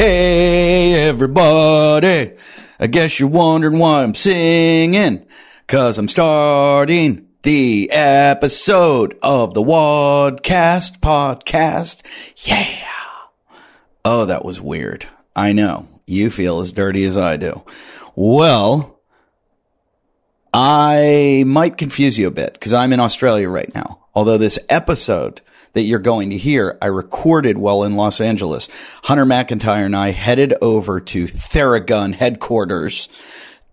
Hey everybody, I guess you're wondering why I'm singing, 'cause I'm starting the episode of the Wadcast podcast. Yeah. Oh, that was weird. I know. You feel as dirty as I do. Well, I might confuse you a bit because I'm in Australia right now. Although this episode that you're going to hear, I recorded while in Los Angeles. Hunter McIntyre and I headed over to Theragun headquarters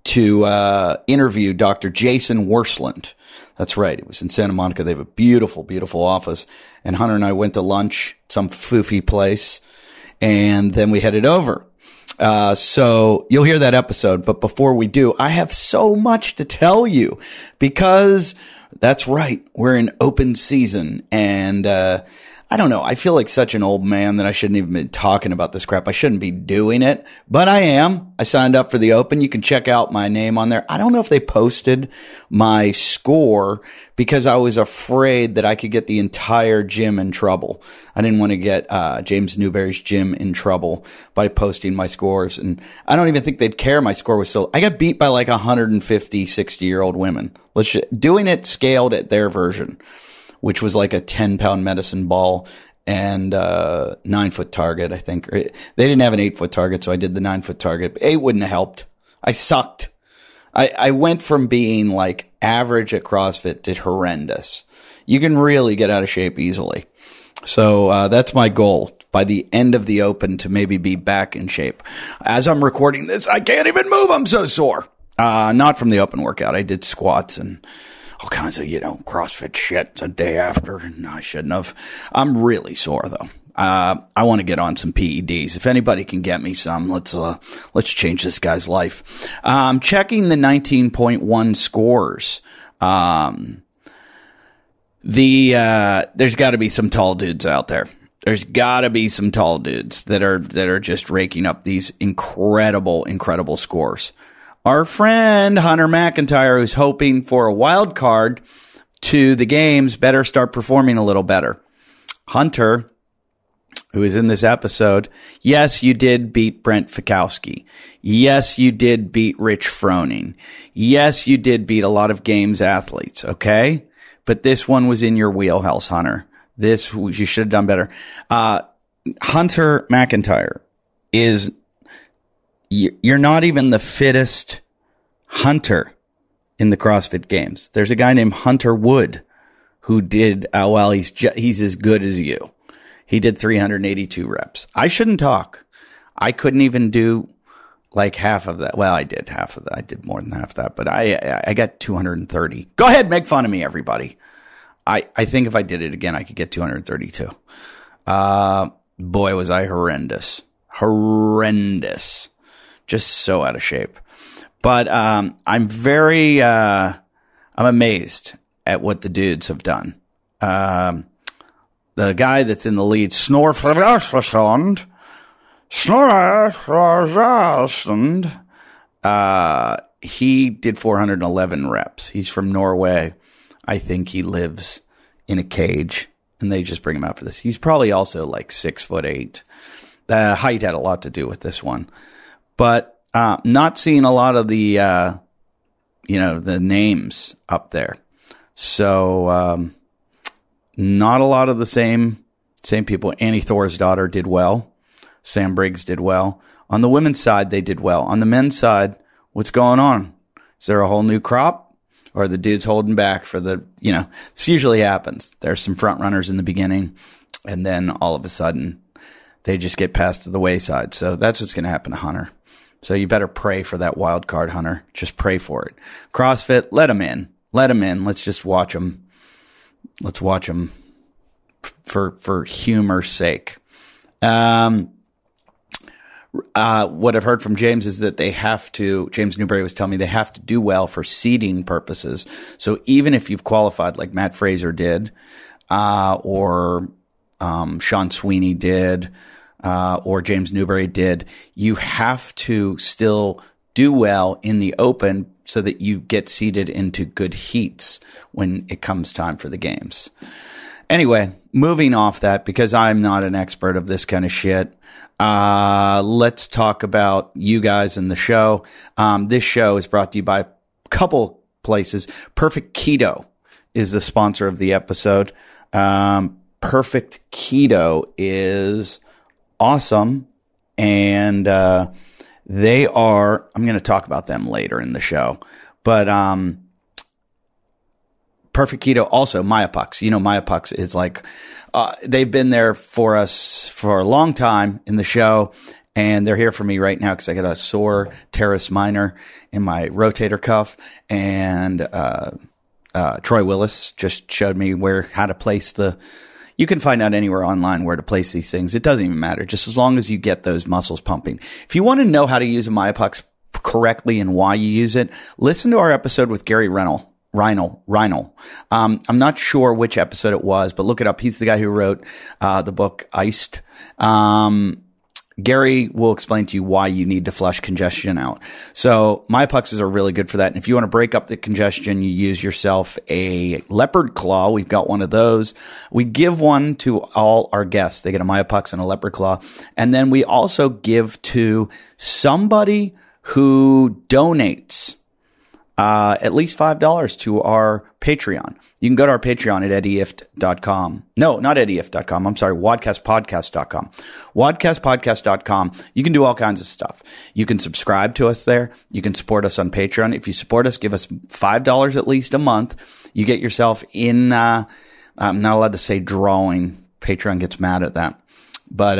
to interview Dr. Jason Wersland. That's right. It was in Santa Monica. They have a beautiful, beautiful office. And Hunter and I went to lunch, some foofy place, and then we headed over. So you'll hear that episode. But before we do, I have so much to tell you because that's right. We're in open season. And, I don't know. I feel like such an old man that I shouldn't even be talking about this crap. I shouldn't be doing it, but I am. I signed up for the Open. You can check out my name on there. I don't know if they posted my score because I was afraid that I could get the entire gym in trouble. I didn't want to get James Newberry's gym in trouble by posting my scores. And I don't even think they'd care. My score was so, I got beat by like 150 60-year-old women. Doing it scaled at their version, which was like a 10-pound medicine ball and 9-foot target, I think. They didn't have an 8-foot target, so I did the 9-foot target. 8 wouldn't have helped. I sucked. I went from being like average at CrossFit to horrendous. You can really get out of shape easily. So that's my goal by the end of the Open to maybe be back in shape. As I'm recording this, I can't even move. I'm so sore. Not from the Open workout. I did squats and all kinds of, CrossFit shit the day after. And I shouldn't have. I'm really sore though. I want to get on some PEDs. If anybody can get me some, let's change this guy's life. Checking the 19.1 scores. There's got to be some tall dudes out there. There's got to be some tall dudes that are just raking up these incredible, incredible scores. Our friend Hunter McIntyre, who's hoping for a wild card to the games, better start performing a little better. Hunter, who is in this episode, yes, you did beat Brent Fikowski. Yes, you did beat Rich Froning. Yes, you did beat a lot of games athletes, okay? But this one was in your wheelhouse, Hunter. This, you should have done better. Hunter McIntyre is, you're not even the fittest hunter in the CrossFit Games. There's a guy named Hunter Wood who did, he's as good as you. He did 382 reps. I shouldn't talk. I couldn't even do like half of that. Well, I did half of that. I did more than half of that, but I got 230. Go ahead, make fun of me, everybody. I think if I did it again, I could get 232. Boy, was I horrendous. Horrendous. Just so out of shape. But I'm amazed at what the dudes have done. The guy that's in the lead, Snorfrasland, he did 411 reps. He's from Norway. I think he lives in a cage, and they just bring him out for this. He's probably also like 6'8". The height had a lot to do with this one. But not seeing a lot of the, the names up there. So not a lot of the same people. Annie Thor's daughter did well. Sam Briggs did well. On the women's side, they did well. On the men's side, what's going on? Is there a whole new crop? Or are the dudes holding back for this usually happens. There's some front runners in the beginning, and then all of a sudden, they just get passed to the wayside. So that's what's going to happen to Hunter. So you better pray for that wild card, Hunter. Just pray for it. CrossFit, let him in. Let him in. Let's just watch him. Let's watch him for humor's sake. What I've heard from James is that James Newberry was telling me they have to do well for seeding purposes. So even if you've qualified like Matt Fraser did, or Sean Sweeney did, or James Newberry did, you have to still do well in the Open so that you get seeded into good heats when it comes time for the games. Anyway, moving off that, because I'm not an expert of this kind of shit, let's talk about you guys and the show. This show is brought to you by a couple places. Perfect Keto is the sponsor of the episode. Perfect Keto is awesome, and they are, I'm going to talk about them later in the show, but Perfect Keto, also Myopux. You know, Myopux is like, they've been there for us for a long time in the show, and they're here for me right now because I got a sore teres minor in my rotator cuff, and Troy Willis just showed me how to place you can find out anywhere online where to place these things. It doesn't even matter, just as long as you get those muscles pumping. If you want to know how to use a Myopux correctly and why you use it, listen to our episode with Gary Reinl. I'm not sure which episode it was, but look it up. He's the guy who wrote the book Iced. Gary will explain to you why you need to flush congestion out. So Myopuxes are really good for that. And if you want to break up the congestion, you use yourself a leopard claw. We've got one of those. We give one to all our guests. They get a Myopux and a leopard claw. And then we also give to somebody who donates at least $5 to our Patreon. You can go to our Patreon at eddyift.com. No, not eddyift.com. I'm sorry, wadcastpodcast.com. Wadcastpodcast.com. You can do all kinds of stuff. You can subscribe to us there. You can support us on Patreon. If you support us, give us $5 at least a month. You get yourself in, I'm not allowed to say drawing. Patreon gets mad at that. But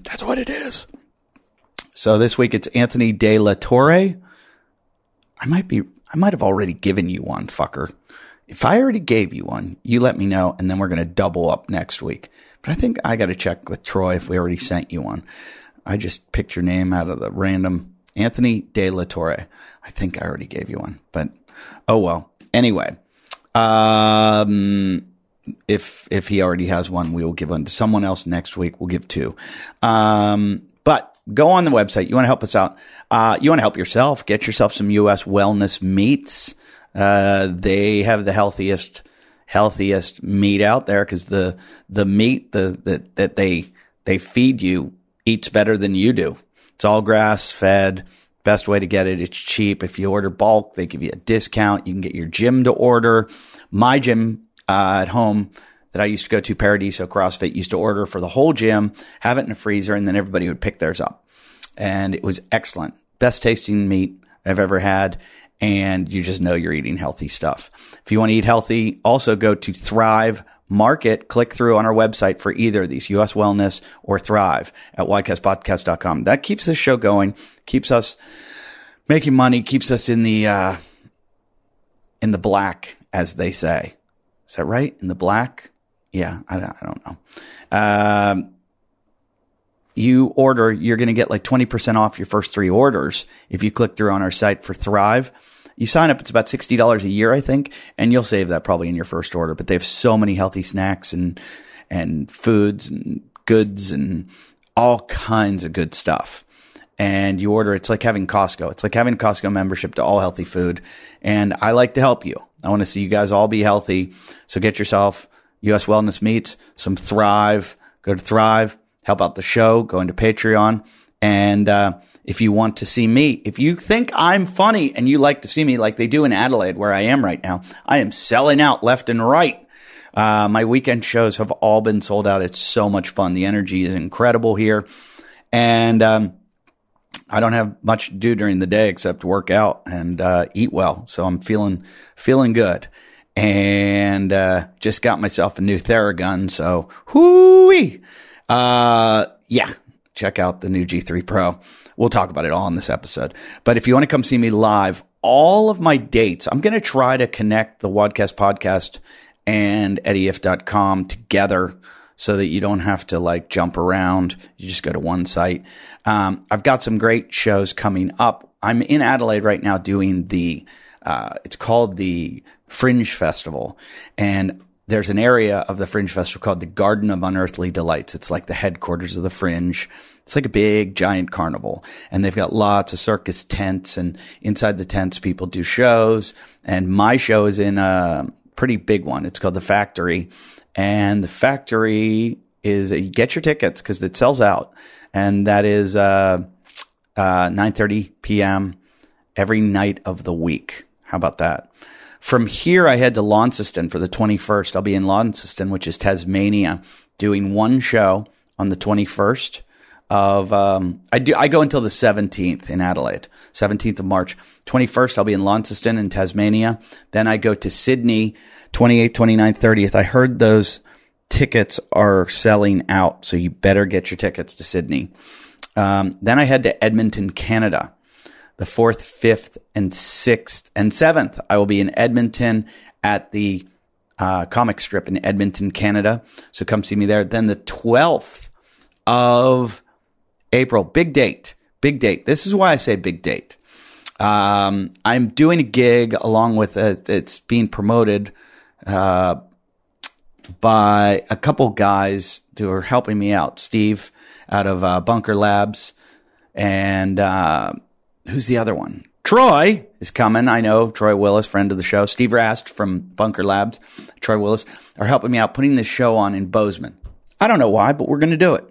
that's what it is. So this week it's Anthony Delatour. I might have already given you one, fucker. If I already gave you one, you let me know, and then we're going to double up next week. But I think I got to check with Troy if we already sent you one. I just picked your name out of the random Anthony Delatour. I think I already gave you one, but oh well. Anyway, if he already has one, we will give one to someone else next week. We'll give two. But go on the website. You want to help us out. You want to help yourself. Get yourself some U.S. wellness meats. They have the healthiest meat out there because the meat that they feed you eats better than you do. It's all grass fed. Best way to get it. It's cheap. If you order bulk, they give you a discount. You can get your gym to order. My gym at home that I used to go to, Paradiso CrossFit, used to order for the whole gym, have it in a freezer, and then everybody would pick theirs up. And it was excellent. Best tasting meat I've ever had. And you just know you're eating healthy stuff. If you want to eat healthy, also go to Thrive Market. Click through on our website for either of these, US Wellness or Thrive at wadcastpodcast.com. That keeps this show going, keeps us making money, keeps us in the black, as they say. Is that right? In the black? Yeah, I don't know. You order, you're going to get like 20% off your first 3 orders if you click through on our site for Thrive. You sign up, it's about $60 a year, I think, and you'll save that probably in your first order. But they have so many healthy snacks and foods and goods and all kinds of good stuff. And you order, it's like having Costco. It's like having a Costco membership to all healthy food. And I like to help you. I want to see you guys all be healthy. So get yourself US Wellness Meats, some Thrive. Go to Thrive, help out the show, go into Patreon. And if you want to see me, if you think I'm funny and you like to see me like they do in Adelaide, where I am right now, I am selling out left and right. My weekend shows have all been sold out. It's so much fun. The energy is incredible here. And I don't have much to do during the day except work out and eat well. So I'm feeling good. And just got myself a new Theragun. So, whoo-wee. Yeah, check out the new G3 Pro. We'll talk about it all in this episode. But if you want to come see me live, all of my dates, I'm going to try to connect the Wadcast podcast and eddyift.com together so that you don't have to like jump around. You just go to one site. I've got some great shows coming up. I'm in Adelaide right now doing it's called the Fringe Festival. And there's an area of the Fringe Festival called the Garden of Unearthly Delights. It's like the headquarters of the Fringe. It's like a big, giant carnival. And they've got lots of circus tents. And inside the tents, people do shows. And my show is in a pretty big one. It's called The Factory. And the factory is, you get your tickets because it sells out. And that is 9:30 p.m. every night of the week. How about that? From here, I head to Launceston for the 21st. I'll be in Launceston, which is Tasmania, doing one show on the 21st of, I go until the 17th in Adelaide, 17th of March. 21st, I'll be in Launceston in Tasmania. Then I go to Sydney, 28th, 29th, 30th. I heard those tickets are selling out, so you better get your tickets to Sydney. Then I head to Edmonton, Canada. The 4th, 5th, and 6th, and 7th, I will be in Edmonton at the comic strip in Edmonton, Canada. So come see me there. Then the 12th of April, big date. This is why I say big date. I'm doing a gig along with it's being promoted by a couple guys who are helping me out. Steve out of Bunker Labs, and who's the other one? Troy is coming. I know Troy Willis, friend of the show. Steve Rast from Bunker Labs, Troy Willis are helping me out putting this show on in Bozeman. I don't know why, but we're going to do it.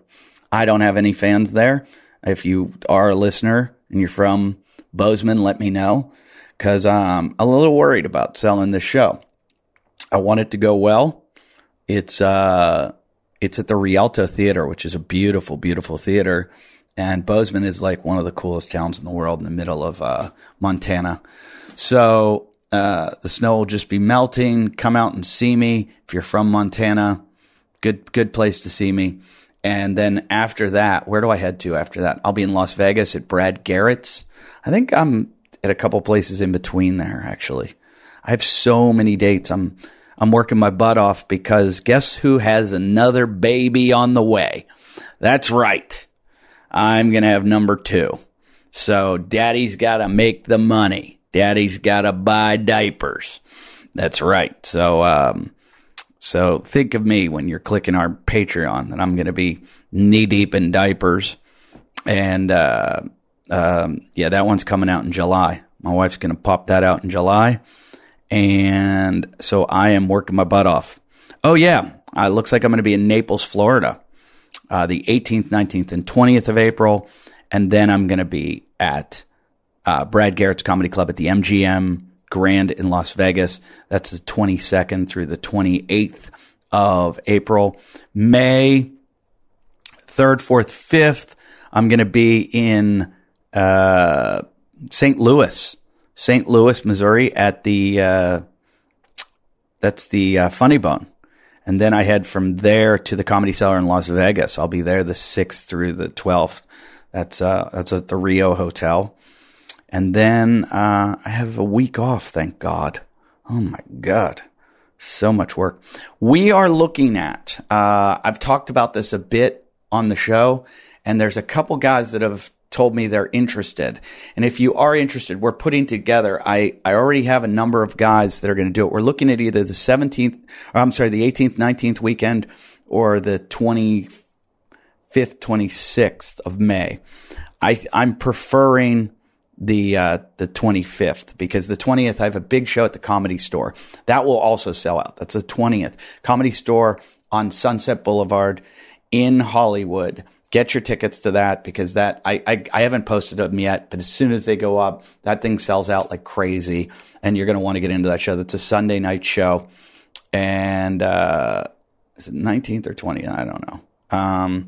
I don't have any fans there. If you are a listener and you're from Bozeman, let me know, because I'm a little worried about selling this show. I want it to go well. It's at the Rialto Theater, which is a beautiful, beautiful theater. And Bozeman is like one of the coolest towns in the world in the middle of Montana. So the snow will just be melting. Come out and see me if you're from Montana. Good place to see me. And then after that, where do I head to after that? I'll be in Las Vegas at Brad Garrett's. I think I'm at a couple places in between there, actually. I have so many dates. I'm working my butt off because guess who has another baby on the way? That's right. I'm going to have number 2. So daddy's got to make the money. Daddy's got to buy diapers. That's right. So think of me when you're clicking our Patreon, that I'm going to be knee deep in diapers. And, that one's coming out in July. My wife's going to pop that out in July. And so I am working my butt off. Oh yeah. It looks like I'm going to be in Naples, Florida. The 18th, 19th, and 20th of April. And then I'm going to be at Brad Garrett's Comedy Club at the MGM Grand in Las Vegas. That's the 22nd through the 28th of April. May 3rd, 4th, 5th, I'm going to be in St. Louis, Missouri at the that's the Funny Bone. And then I head from there to the Comedy Cellar in Las Vegas. I'll be there the 6th through the 12th. That's at the Rio Hotel. And then I have a week off, thank God. Oh, my God. So much work. We are looking at, I've talked about this a bit on the show, and there's a couple guys that have told me they're interested. And if you are interested, we're putting together, I already have a number of guys that are going to do it. We're looking at either the 18th, 19th weekend or the 25th, 26th of May. I'm preferring the 25th because the 20th I have a big show at the Comedy Store. That will also sell out. That's the 20th. Comedy Store on Sunset Boulevard in Hollywood. Get your tickets to that because that I haven't posted them yet, but as soon as they go up, that thing sells out like crazy, and you're going to want to get into that show. That's a Sunday night show, and is it 19th or 20th? I don't know. I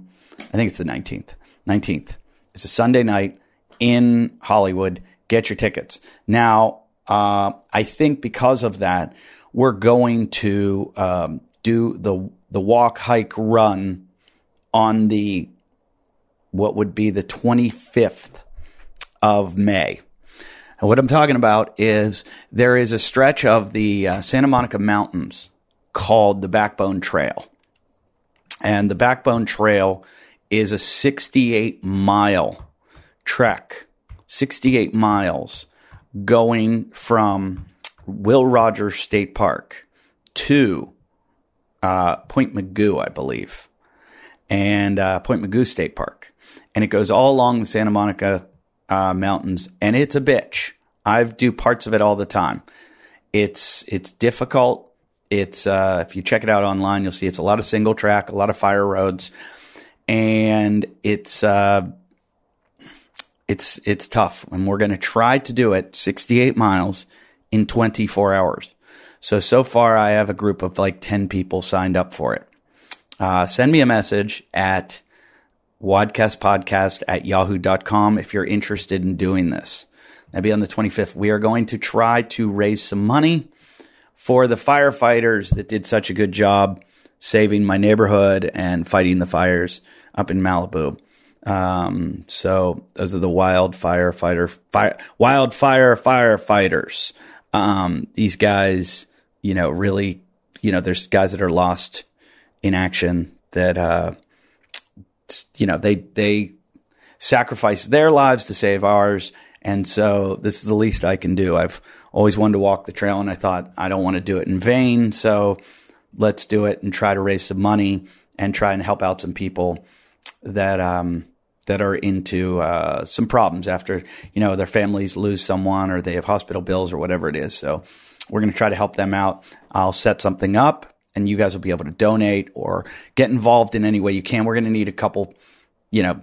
think it's the 19th. 19th. It's a Sunday night in Hollywood. Get your tickets. Now, I think because of that, we're going to do the walk, hike, run on the what would be the 25th of May. And what I'm talking about is there is a stretch of the Santa Monica Mountains called the Backbone Trail. And the Backbone Trail is a 68-mile trek, 68 miles going from Will Rogers State Park to Point Mugu, I believe, and Point Mugu State Park. And it goes all along the Santa Monica mountains, and it's a bitch. I do parts of it all the time. It's difficult. It's if you check it out online, you'll see it's a lot of single track, a lot of fire roads, and it's tough. And we're going to try to do it 68 miles in 24 hours. So far I have a group of like 10 people signed up for it. Send me a message at wadcastpodcast@yahoo.com if you're interested in doing this. That'll be on the 25th. We are going to try to raise some money for the firefighters that did such a good job saving my neighborhood and fighting the fires up in Malibu. So those are the wildfire firefighters. These guys, really, there's guys that are lost in action that, they sacrifice their lives to save ours. And so this is the least I can do. I've always wanted to walk the trail, and I thought I don't want to do it in vain. So let's do it and try to raise some money and try and help out some people that are into some problems after, their families lose someone or they have hospital bills or whatever it is. So we're going to try to help them out. I'll set something up, and you guys will be able to donate or get involved in any way you can. We're going to need a couple,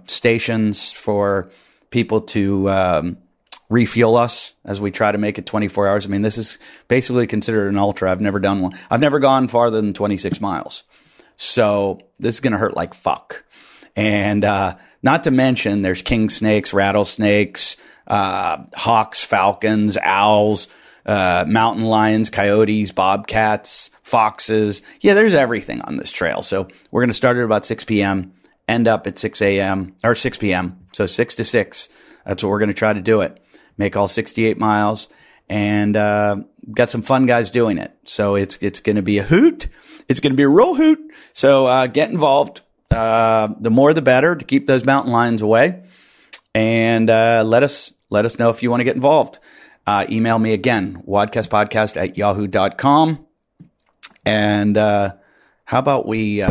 stations for people to refuel us as we try to make it 24 hours. I mean, this is basically considered an ultra. I've never done one. I've never gone farther than 26 miles. So this is going to hurt like fuck. And not to mention there's king snakes, rattlesnakes, hawks, falcons, owls, mountain lions, coyotes, bobcats, foxes. Yeah, there's everything on this trail. So we're going to start at about 6 p.m., end up at 6 a.m. or 6 p.m. So 6 to 6. That's what we're going to try to do it. Make all 68 miles, and got some fun guys doing it. So it's going to be a hoot. It's going to be a real hoot. So get involved. The more the better to keep those mountain lions away. And let us know if you want to get involved. Email me again, wadcastpodcast@yahoo.com. And how about we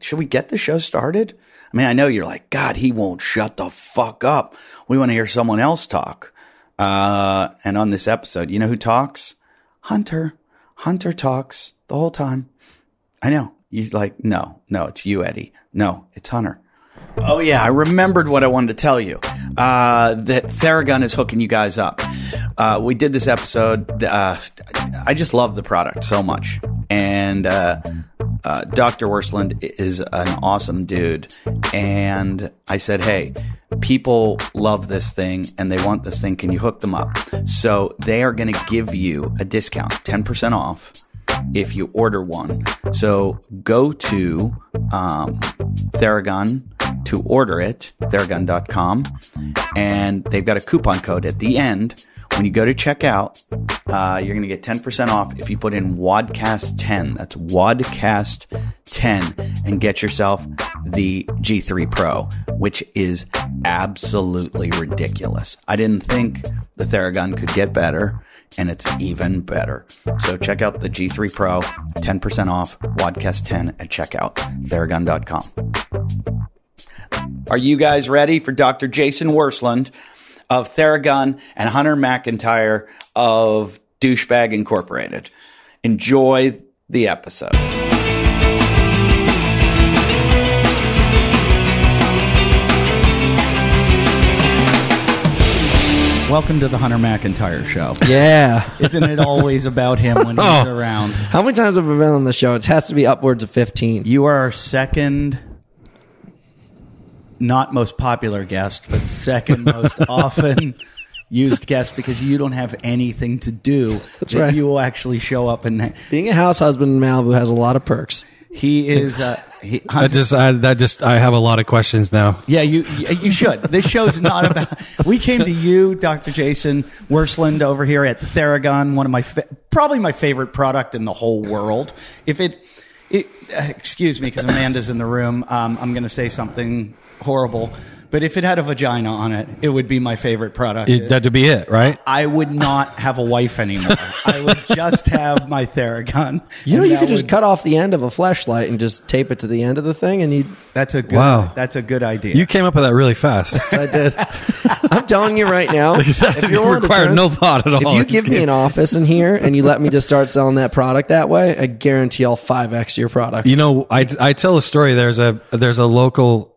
should we get the show started? I mean, I know you're like, God, he won't shut the fuck up. We want to hear someone else talk. And on this episode, you know who talks? Hunter. Hunter talks the whole time. I know. You're like, no, it's you, Eddie. No, it's Hunter. Oh, yeah, I remembered what I wanted to tell you. That Theragun is hooking you guys up. We did this episode. I just love the product so much. And Dr. Wersland is an awesome dude. And I said, hey, people love this thing and they want this thing. Can you hook them up? So they are going to give you a discount, 10% off, if you order one. So go to Theragun to order it, Theragun.com, and they've got a coupon code at the end. When you go to checkout, you're going to get 10% off if you put in WODcast10. That's WODcast10, and get yourself the G3 Pro, which is absolutely ridiculous. I didn't think the Theragun could get better, and it's even better. So check out the G3 Pro, 10% off, WODcast10 at checkout, Theragun.com. Are you guys ready for Dr. Jason Wersland of Theragun and Hunter McIntyre of Douchebag Incorporated? Enjoy the episode. Welcome to the Hunter McIntyre Show. Yeah. Isn't it always about him when he's around? How many times have we been on the show? It has to be upwards of 15. You are our second, not most popular guest, but second most often used guest, because you don't have anything to do. That's right. You will actually show up and... Being a house husband in Malibu has a lot of perks. He is... I have a lot of questions now. Yeah, you should. This show's not about... We came to you, Dr. Jason Wersland, over here at Theragun, one of my... probably my favorite product in the whole world. If excuse me, because Amanda's in the room. I'm going to say something horrible, but if it had a vagina on it, it would be my favorite product. That'd be it, right? I would not have a wife anymore. I would just have my Theragun. You could just cut off the end of a fleshlight and just tape it to the end of the thing, and That's a good idea. You came up with that really fast. Yes, I did. I'm telling you right now, if you're willing to required no thought at all. If you give me an office in here and you let me just start selling that product that way, I guarantee I'll 5x your product. You know, I tell a story. There's a local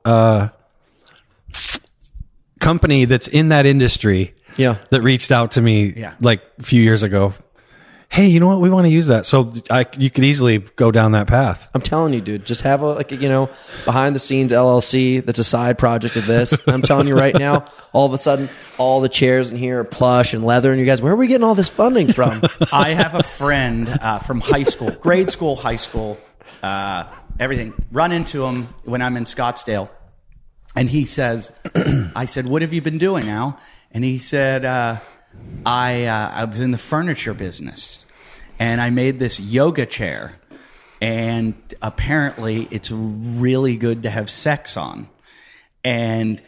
company that's in that industry. Yeah. That reached out to me like a few years ago. Hey, you know what? We want to use that. So you could easily go down that path. I'm telling you, dude, just have a behind the scenes LLC that's a side project of this. I'm telling you right now, all of a sudden, all the chairs in here are plush and leather. And you guys, where are we getting all this funding from? I have a friend from high school, grade school, high school, everything. Run into him when I'm in Scottsdale. And he says, I said, what have you been doing, Al? And he said, I was in the furniture business, and I made this yoga chair, and apparently it's really good to have sex on. And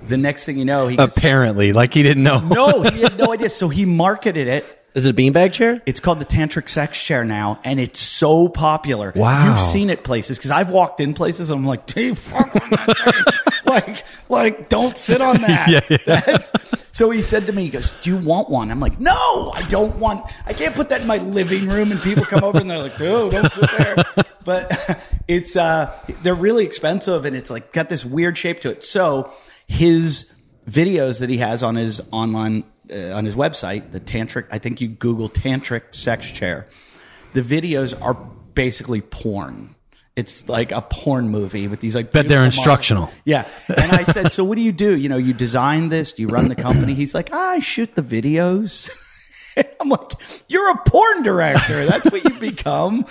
the next thing you know, he goes, apparently, like he didn't know. No, he had no idea. So he marketed it. Is it a beanbag chair? It's called the Tantric Chair now, and it's so popular. Wow. You've seen it places, because I've walked in places, and I'm like, Dave, fuck on that thing. like, don't sit on that. So he said to me, he goes, do you want one? I'm like, no, I can't put that in my living room, and people come over, and they're like, no, don't sit there. But it's, they're really expensive, and it's like got this weird shape to it. So his videos that he has on his online, on his website, the Tantric, I think you Google Tantric Sex Chair. The videos are basically porn. It's like a porn movie with these like. Bet they're instructional. Yeah. And I said, so what do? You know, you design this? Do you run the company? He's like, I shoot the videos. I'm like, you're a porn director. That's what you become.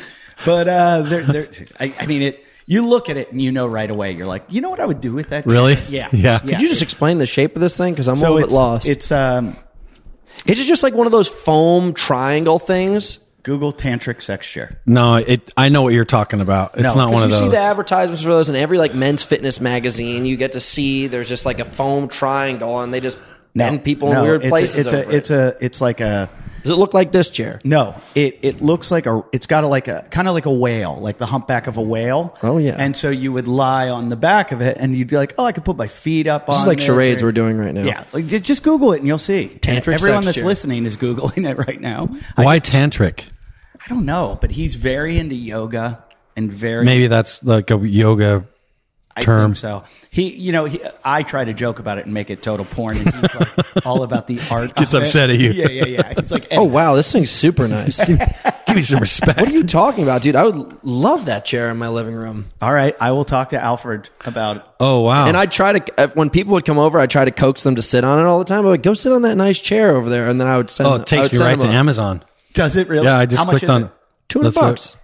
But I mean, it. You look at it and you know right away. You're like, you know what I would do with that? Really? Yeah. Yeah. Could you just explain the shape of this thing? Because I'm a little bit lost. It's Is it just like one of those foam triangle things? Google Tantric Sex Chair. No, I know what you're talking about. It's not one of those. You see the advertisements for those in every like men's fitness magazine. You get to see there's just like a foam triangle, and they just bend people in weird places. It's like a. Does it look like this chair? No, it looks like it's got like a kind of like a whale, like the humpback of a whale. Oh yeah. And so you would lie on the back of it, and you'd be like, oh, I could put my feet up on. This is like charades we're doing right now. Yeah, like just Google it and you'll see. Tantric Everyone sex that's chair. listening is Googling it right now. Why tantric? I don't know, but he's very into yoga and very. Maybe that's like a yoga term. I think so. I try to joke about it and make it total porn, and he's like all about the art. Gets of upset it. at you. Yeah. He's like, Oh wow, this thing's super nice. Give me some respect. What are you talking about, dude? I would love that chair in my living room. all right, I will talk to Alfred about it. Oh wow. And I try to, when people would come over, I try to coax them to sit on it all the time. I would go sit on that nice chair over there, and then I would send. Oh, it takes me right to Amazon. Does it really? Yeah, I just How much clicked is on it? $200.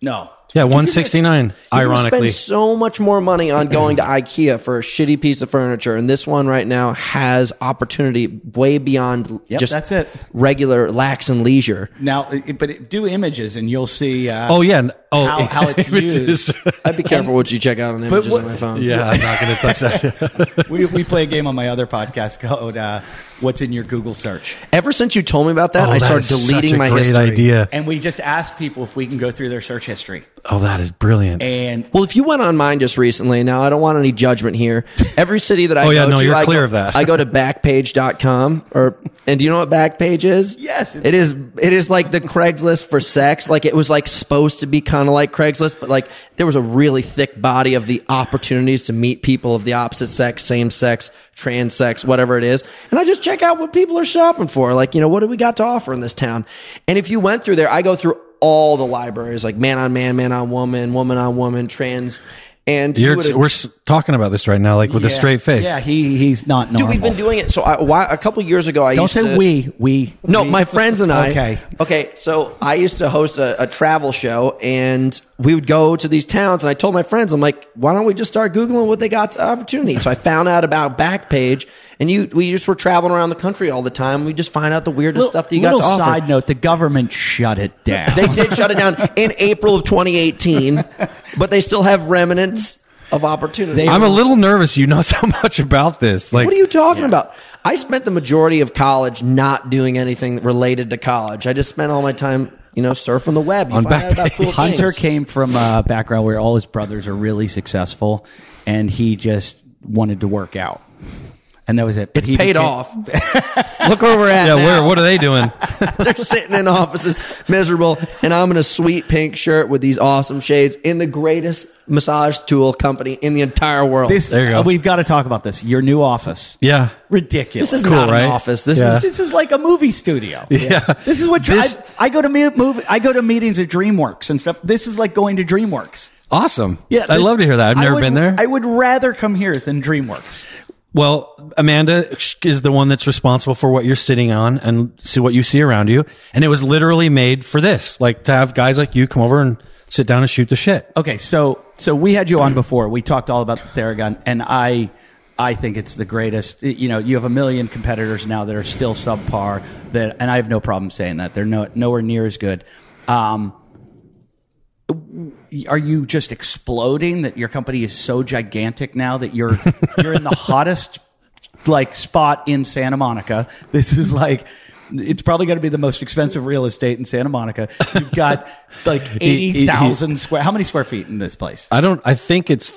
No. Yeah, $169. Ironically, You spend so much more money on going to IKEA for a shitty piece of furniture, and this one right now has opportunity way beyond just that's it. regular lax and leisure. Now, do images and you'll see. oh yeah, how it's used. I'd be careful what you check out on images on my phone. Yeah, I'm not going to touch that. we play a game on my other podcast called "What's in Your Google Search," Ever since you told me about that, I that started is deleting such a my great history. idea. and we just ask people if we can go through their search history. Oh, that is brilliant. And Well, if you went on mine just recently, now I don't want any judgment here. Every city that I Oh, yeah, go no, to, you're I clear go, of that. I go to backpage.com and do you know what Backpage is? Yes, It is like the Craigslist for sex. Like it was like supposed to be kind of like Craigslist, but like there was a really thick body of the opportunities to meet people of the opposite sex, same sex, trans sex, whatever it is. And I just check out what people are shopping for. Like, what do we got to offer in this town? And if you went through there, I go through all the libraries, like man on man, man on woman, woman on woman, trans. And We're talking about this right now, like with a straight face. Yeah, he's not normal. dude, we've been doing it. So a couple years ago, Don't say we. No, my friends and I. Okay. So I used to host a travel show, and we would go to these towns, and I told my friends, I'm like, why don't we just start Googling what they got to opportunity? So I found out about Backpage, and we just were traveling around the country all the time. We just find out the weirdest stuff that you got to offer. Little side note, the government shut it down. They did shut it down in April of 2018, but they still have remnants of opportunity. I'm a little nervous. You know so much about this. Like, What are you talking about? I spent the majority of college not doing anything related to college. I just spent all my time, surfing the web. You On find out about Backpage. cool Hunter things. came from a background where all his brothers are really successful, and he just wanted to work out. And that was it. But It's paid off. Look where we're at now. What are they doing? They're sitting in offices, miserable, and I'm in a sweet pink shirt with these awesome shades in the greatest massage tool company in the entire world. There you go. We've got to talk about this. Your new office. Yeah. Ridiculous. This is Cool, not right? an office. This Yeah. is This is like a movie studio. Yeah. This is what I go to I go to meetings at DreamWorks and stuff. This is like going to DreamWorks. Awesome. Yeah, I love to hear that. I've never been there. I would rather come here than DreamWorks. Well, Amanda is the one that's responsible for what you're sitting on and see what you see around you. And it was literally made for this, like to have guys like you come over and sit down and shoot the shit. Okay, so we had you on before. We talked all about the Theragun, and I think it's the greatest. You know, you have a million competitors now that are still subpar. And I have no problem saying that they're nowhere near as good. Are you just exploding that your company is so gigantic now that you're in the hottest like spot in Santa Monica? This is like, it's probably going to be the most expensive real estate in Santa Monica. You've got like 80,000 how many square feet in this place? I think it's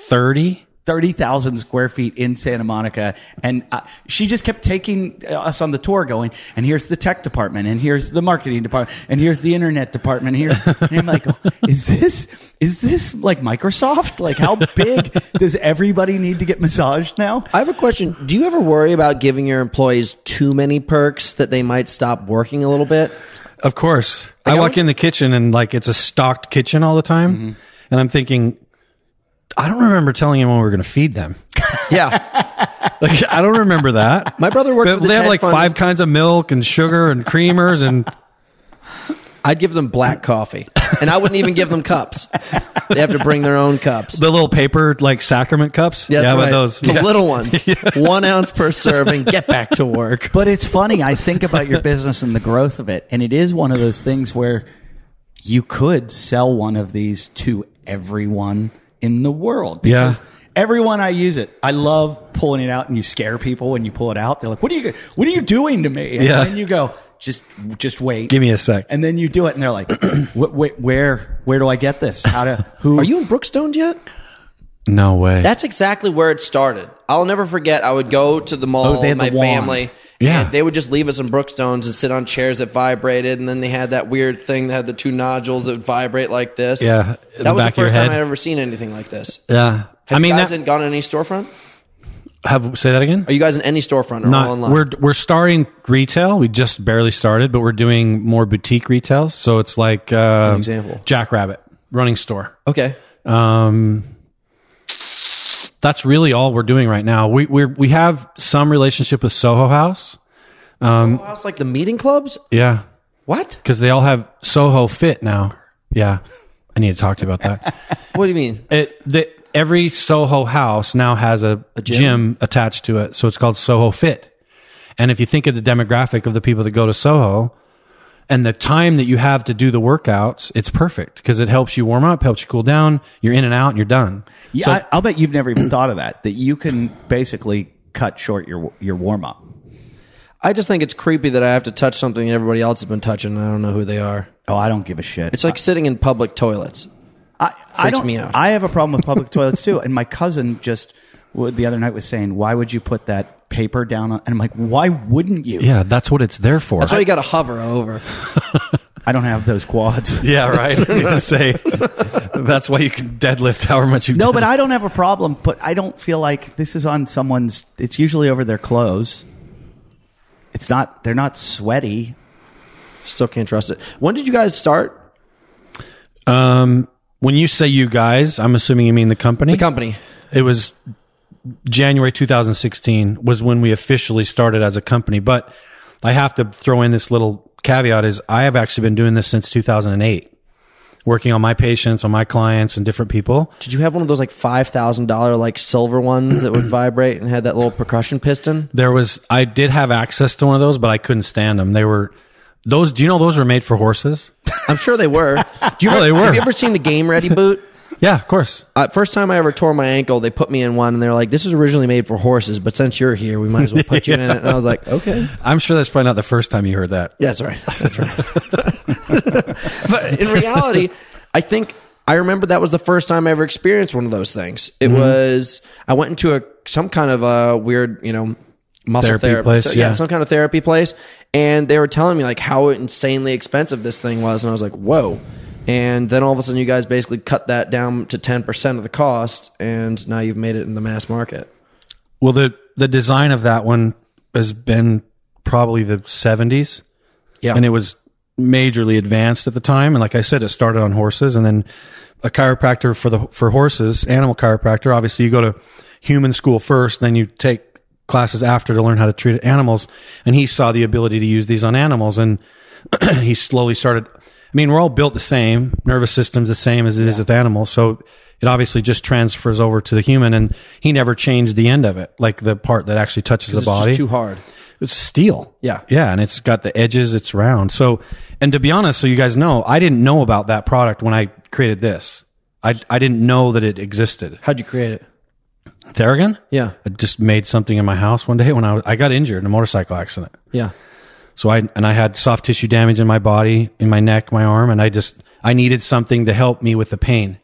30,000 square feet in Santa Monica. And she just kept taking us on the tour going, and here's the tech department, and here's the marketing department, and here's the internet department. And I'm like, is this like Microsoft? Like, how big does everybody need to get massaged now? I have a question. Do you ever worry about giving your employees too many perks that they might stop working a little bit? Of course. I walk in the kitchen and like it's a stocked kitchen all the time. Mm-hmm. And I'm thinking, I don't remember telling him when we were going to feed them. Yeah. Like, I don't remember that. My brother works for this They have hedge like fund. 5 kinds of milk and sugar and creamers and I'd give them black coffee, and I wouldn't even give them cups. They have to bring their own cups. the little paper like sacrament cups. That's yeah, right. with those. The Yeah. little ones. 1 ounce per serving. Get back to work. But it's funny. I think about your business and the growth of it, and it is one of those things where you could sell one of these to everyone in the world. Because everyone I use it, I love pulling it out, and you scare people when you pull it out. They're like, "What are you doing to me?" And then you go, "Just wait. Give me a sec." And then you do it, and they're like, "Where do I get this? Who Are you in Brookstone yet? No way. That's exactly where it started. I'll never forget. I would go to the mall they had with my the wand. family. Yeah. And they would just leave us in Brookstones and sit on chairs that vibrated, and then they had that weird thing that had the 2 nodules that would vibrate like this. Yeah, in that the was back the of your first time head. I'd ever seen anything like this. Yeah. Have you guys gone in any storefront? Say that again? Are you guys in any storefront or all online? We're starting retail. We just barely started, but we're doing more boutique retail. So it's like An example. Jackrabbit running store. Okay. That's really all we're doing right now. We have some relationship with Soho House. House like the meeting clubs? Yeah, What? because they all have Soho Fit now. Yeah, I need to talk to you about that. What do you mean? Every Soho house now has a gym attached to it, so it's called Soho Fit. And if you think of the demographic of the people that go to Soho and the time that you have to do the workouts, it's perfect because it helps you warm up, helps you cool down. You're in and out, and you're done. Yeah, I'll bet you've never even thought of that you can basically cut short your warm up. I just think it's creepy that I have to touch something everybody else has been touching and I don't know who they are. Oh, I don't give a shit. It's like sitting in public toilets. Freaks me out. I have a problem with public toilets too. And my cousin just the other night was saying, "Why would you put that paper down?" And I'm like, "Why wouldn't you?" Yeah, that's what it's there for. That's why you got to hover over. I don't have those quads. Yeah, right. I was gonna say that's why you can deadlift however much you. No, but I don't have a problem. But I don't feel like this is on someone's. It's usually over their clothes. It's not. They're not sweaty. Still can't trust it. When did you guys start? When you say you guys, I'm assuming you mean the company. The company. It was January 2016 was when we officially started as a company. But I have to throw in this little caveat is I have actually been doing this since 2008, working on my patients, on my clients and different people. Did you have one of those like $5,000 like silver ones that would vibrate and had that little percussion piston? I did have access to one of those, but I couldn't stand them. They were those. Do you know those were made for horses? I'm sure they were. They were. Have you ever seen the Game Ready boot? Yeah, of course. First time I ever tore my ankle, they put me in one, and they're like, "This was originally made for horses, but since you're here, we might as well put you in it." And I was like, "Okay." I'm sure that's probably not the first time you heard that. Yeah, that's right. That's right. But in reality, I think I remember that was the first time I ever experienced one of those things. It was I went into some kind of a weird, muscle therapy place. So, yeah, some kind of therapy place. And they were telling me like how insanely expensive this thing was. And I was like, whoa. And then all of a sudden you guys basically cut that down to 10% of the cost. And now you've made it in the mass market. Well, the design of that one has been probably the 70s. Yeah. And it was majorly advanced at the time. And like I said, it started on horses, and then a chiropractor for horses, animal chiropractor. Obviously you go to human school first, then you take classes after to learn how to treat animals. And he saw the ability to use these on animals, and he slowly started. I mean, we're all built the same. Nervous system's the same as it is with animals. So it obviously just transfers over to the human, and he never changed the end of it, like the part that actually touches the body. It's just too hard. It's steel. Yeah. Yeah. And it's got the edges. It's round. So, and to be honest, so you guys know, I didn't know about that product when I created this. I didn't know that it existed. How'd you create it? Theragun? Yeah. I just made something in my house one day when I got injured in a motorcycle accident. Yeah. So I had soft tissue damage in my body, in my neck, my arm, and I needed something to help me with the pain.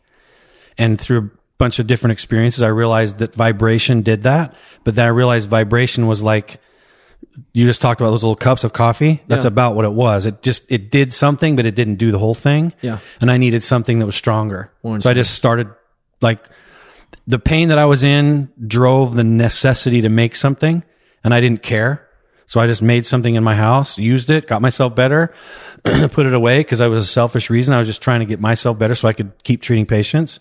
And through a bunch of different experiences, I realized that vibration did that. But then I realized vibration was like, you just talked about those little cups of coffee. That's about what it was. It did something, but it didn't do the whole thing. Yeah. And I needed something that was stronger. So I just started, like, the pain that I was in drove the necessity to make something, and I didn't care. So I just made something in my house, used it, got myself better, put it away because I was a selfish reason. I was just trying to get myself better so I could keep treating patients.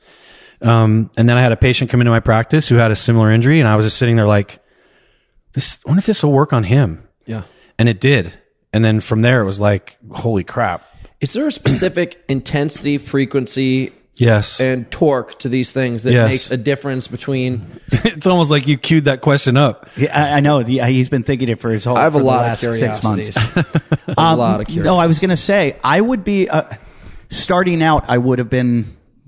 And then I had a patient come into my practice who had a similar injury, and I was just sitting there like, I wonder if this will work on him. Yeah. And it did. And then from there, it was like, holy crap. Is there a specific intensity, frequency, Yes. and torque to these things that makes a difference between? It's almost like you queued that question up. Yeah, I know. He's been thinking it for his whole. I have a for lot the of last 6 months. curiosities. A lot of curiosities. No, I was going to say I would be starting out. I would have been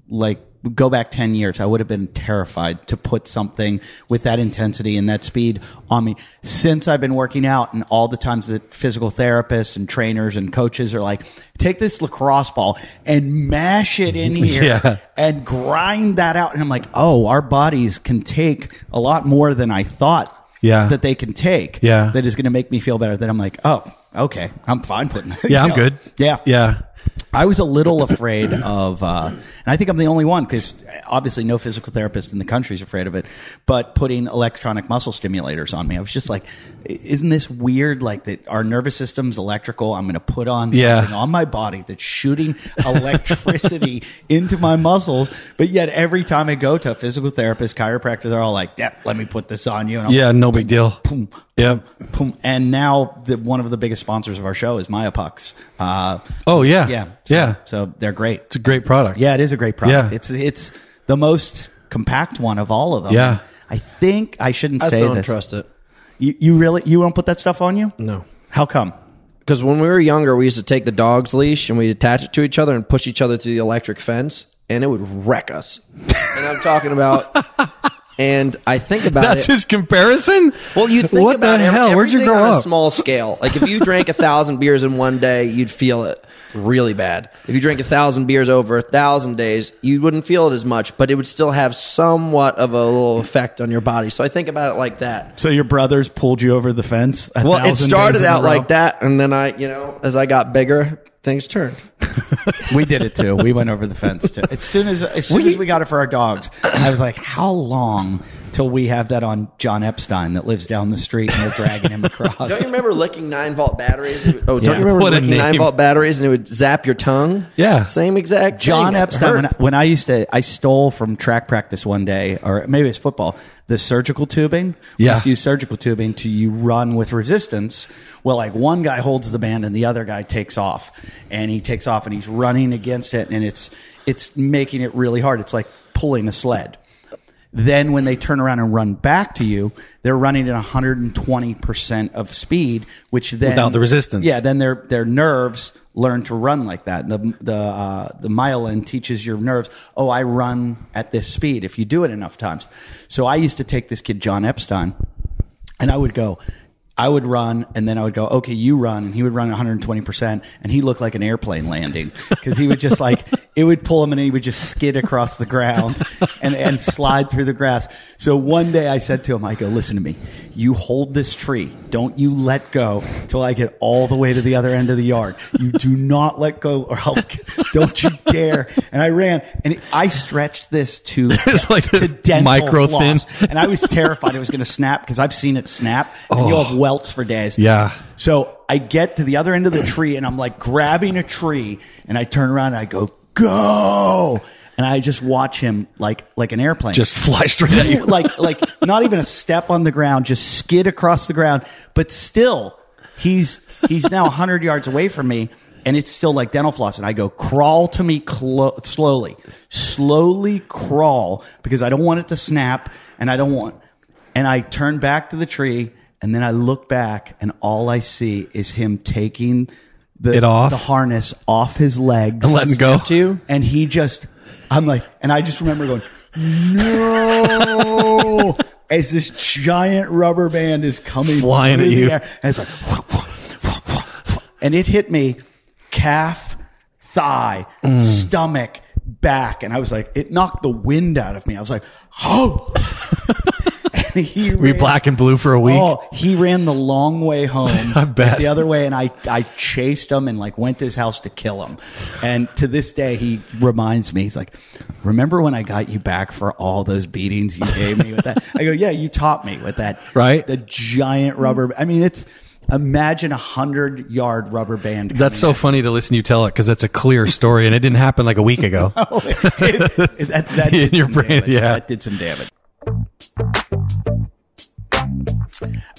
like, go back 10 years. I would have been terrified to put something with that intensity and that speed on me. Since I've been working out, and all the times that physical therapists and trainers and coaches are like, take this lacrosse ball and mash it in here and grind that out. And I'm like, oh, our bodies can take a lot more than I thought that they can take. Yeah. That is going to make me feel better. Then I'm like, oh, okay, I'm fine putting that. Yeah, I'm good. Yeah. Yeah. I was a little afraid of, and I think I'm the only one, because obviously no physical therapist in the country is afraid of it, but putting electronic muscle stimulators on me. I was just like, isn't this weird? Like, that our nervous system's electrical. I'm going to put on something on my body that's shooting electricity into my muscles. But yet every time I go to a physical therapist, chiropractor, they're all like, yeah, let me put this on you. And no big deal. Boom, boom, boom. And now one of the biggest sponsors of our show is Myopucks. So they're great. It's a great product. Yeah, it is a great product. Yeah. It's the most compact one of all of them. Yeah. I think I shouldn't I say still don't this. trust it. You really won't put that stuff on you? No. How come? Because when we were younger, we used to take the dog's leash and we'd attach it to each other and push each other through the electric fence, and it would wreck us. And I'm talking about... And I think about That's his comparison? Well, you think what about the hell? Where'd you everything grow on up? a small scale. Like, if you drank 1,000 beers in one day, you'd feel it really bad. If you drank 1,000 beers over 1,000 days, you wouldn't feel it as much, but it would still have somewhat of a little effect on your body. So I think about it like that. So your brothers pulled you over the fence? Well, it started out like that, and then as I got bigger, things turned. We did it too. We went over the fence too. As soon as we got it for our dogs, I was like, how long till we have that on John Epstein that lives down the street and we're dragging him across? Don't you remember licking 9-volt batteries? Don't you remember What a licking name. 9-volt batteries and it would zap your tongue? Yeah. Same exact John thing. Epstein, when I stole from track practice one day, or maybe it's football, the surgical tubing. We used to use surgical tubing to run with resistance. Well, like, one guy holds the band and the other guy takes off, and he takes off and he's running against it, and it's making it really hard. It's like pulling a sled. Then when they turn around and run back to you, they're running at 120% of speed, which then, without the resistance. Yeah, then their nerves learn to run like that. The myelin teaches your nerves, oh, I run at this speed if you do it enough times. So I used to take this kid, John Epstein, and I would run, and then I would go, okay, you run. And he would run 120%, and he looked like an airplane landing, because he would just like, it would pull him and he would just skid across the ground and slide through the grass. So one day I said to him, I go, listen to me, you hold this tree. Don't you let go till I get all the way to the other end of the yard. You do not let go or don't you dare. And I ran and I stretched this to, It's like to dental micro floss. thin. And I was terrified it was going to snap because I've seen it snap and you'll have welts for days. Yeah. So I get to the other end of the tree and I'm like grabbing a tree and I turn around and I go, go. And I just watch him like an airplane. Just fly straight at you. like not even a step on the ground, just skid across the ground. But still, he's now 100 yards away from me and it's still like dental floss. And I go, crawl to me slowly crawl because I don't want it to snap and and I turn back to the tree and then I look back and all I see is him taking the harness off his legs. And letting go. And he just, I'm like, and I just remember going, no, as this giant rubber band is coming flying at you. And it's like, and it hit me calf, thigh, stomach, back. And I was like, it knocked the wind out of me. I was like, oh. We black and blue for a week. Oh, he ran the long way home. I bet. The other way, and I chased him and like went to his house to kill him. And to this day, he reminds me, he's like, remember when I got you back for all those beatings you gave me with that? I go, yeah, you taught me with that. Right. The giant rubber. I mean, imagine 100-yard rubber band. That's so funny to listen to you tell it because it's a clear story and it didn't happen like a week ago. That in your brain, damage. yeah. That did some damage.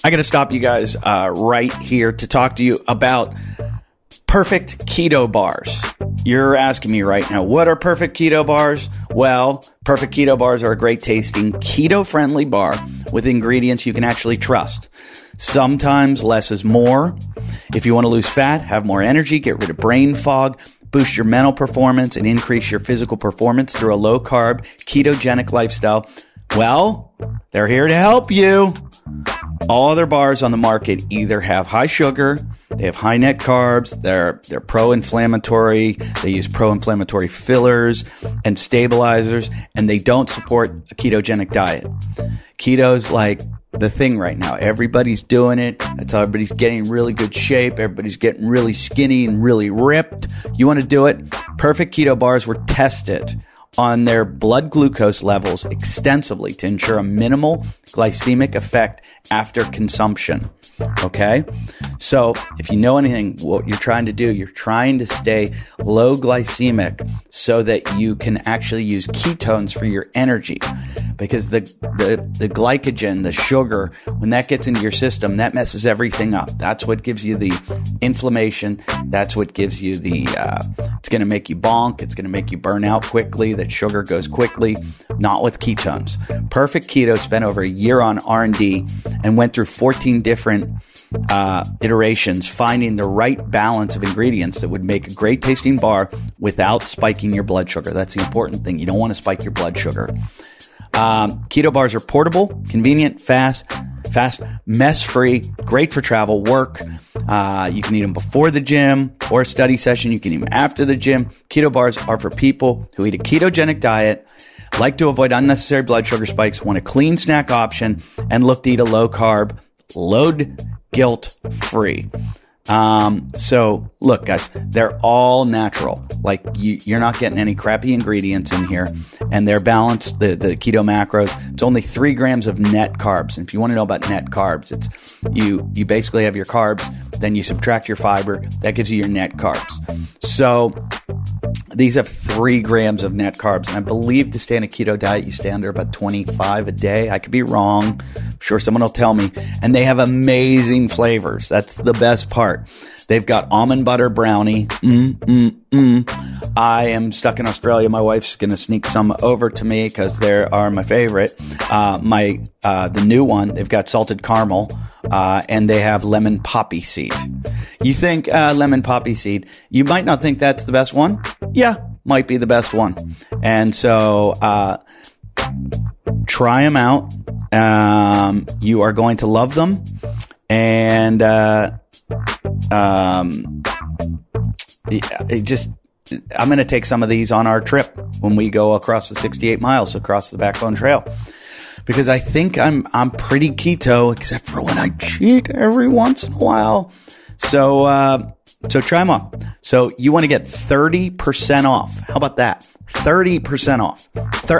I got to stop you guys right here to talk to you about perfect keto bars. You're asking me right now, what are perfect keto bars? Well, perfect keto bars are a great tasting, keto-friendly bar with ingredients you can actually trust. Sometimes less is more. If you want to lose fat, have more energy, get rid of brain fog, boost your mental performance, and increase your physical performance through a low-carb, ketogenic lifestyle, well, they're here to help you. All other bars on the market either have high sugar, they have high net carbs, they're pro-inflammatory, they use pro-inflammatory fillers and stabilizers, and they don't support a ketogenic diet. Keto's like the thing right now. Everybody's doing it. That's how everybody's getting really good shape. Everybody's getting really skinny and really ripped. You want to do it? Perfect keto bars were tested on their blood glucose levels extensively to ensure a minimal glycemic effect after consumption. Okay? So if you know anything, what you're trying to do, you're trying to stay low glycemic so that you can actually use ketones for your energy. Because the glycogen, the sugar, when that gets into your system, that messes everything up. That's what gives you the inflammation. That's what gives you it's going to make you bonk. It's going to make you burn out quickly. That sugar goes quickly. Not with ketones. Perfect Keto spent over a year on R&D and went through 14 different iterations, finding the right balance of ingredients that would make a great tasting bar without spiking your blood sugar. That's the important thing. You don't want to spike your blood sugar. Keto bars are portable, convenient, fast, mess-free, great for travel, work. You can eat them before the gym or a study session. You can eat them after the gym. Keto bars are for people who eat a ketogenic diet, like to avoid unnecessary blood sugar spikes, want a clean snack option, and look to eat a low-carb, guilt-free. So look, guys, they're all natural. Like you're not getting any crappy ingredients in here, and they're balanced. The keto macros, it's only 3 grams of net carbs. And if you want to know about net carbs, it's you basically have your carbs, then you subtract your fiber. That gives you your net carbs. So these have 3 grams of net carbs. And I believe to stay in a keto diet, you stay under about 25 a day. I could be wrong. I'm sure someone will tell me. And they have amazing flavors. That's the best part. They've got almond butter brownie. I am stuck in Australia. My wife's going to sneak some over to me because they are my favorite. The new one, they've got salted caramel, and they have lemon poppy seed. You think lemon poppy seed, you might not think that's the best one. Yeah, might be the best one. And so try them out. You are going to love them. And I'm going to take some of these on our trip when we go across the 68 miles across the Backbone Trail, because I think I'm pretty keto, except for when I cheat every once in a while. So try them on. So you want to get 30% off. How about that? 30% off.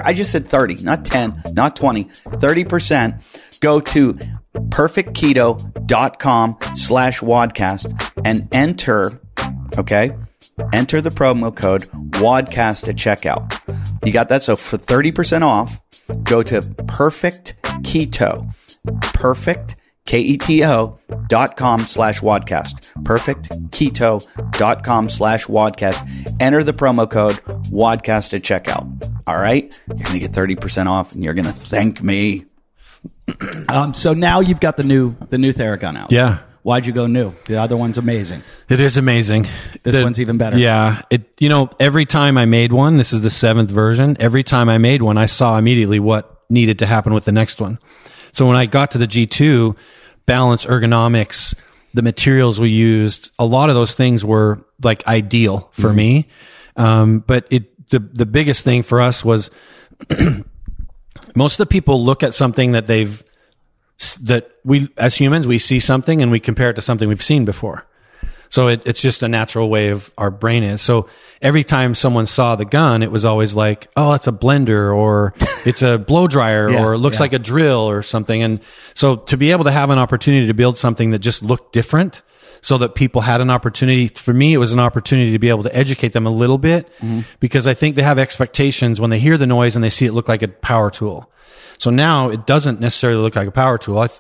I just said 30, not 10, not 20, 30%. Go to perfectketo.com/wadcast and enter the promo code WADCAST at checkout. You got that? So for 30% off, go to perfectketo, KETO.com/wadcast. perfectketo.com/wadcast. Enter the promo code WADCAST at checkout. All right? You're going to get 30% off and you're going to thank me. So now you've got the new Theragun out. Yeah. Why'd you go new? The other one's amazing. It is amazing. This one's even better. Yeah. Every time I made one, this is the 7th version. Every time I made one, I saw immediately what needed to happen with the next one. So when I got to the G2, balance, ergonomics, the materials we used, a lot of those things were like ideal for me. But the biggest thing for us was most of the people look at something that we, as humans, we see something and we compare it to something we've seen before. So it's just a natural way of our brain is. So every time someone saw the gun, it was always like, oh, it's a blender, or it's a blow dryer, or it looks like a drill or something. And so to be able to have an opportunity to build something that just looked different so that people had an opportunity, for me, it was an opportunity to be able to educate them a little bit, because I think they have expectations when they hear the noise and they see it look like a power tool. So now it doesn't necessarily look like a power tool. It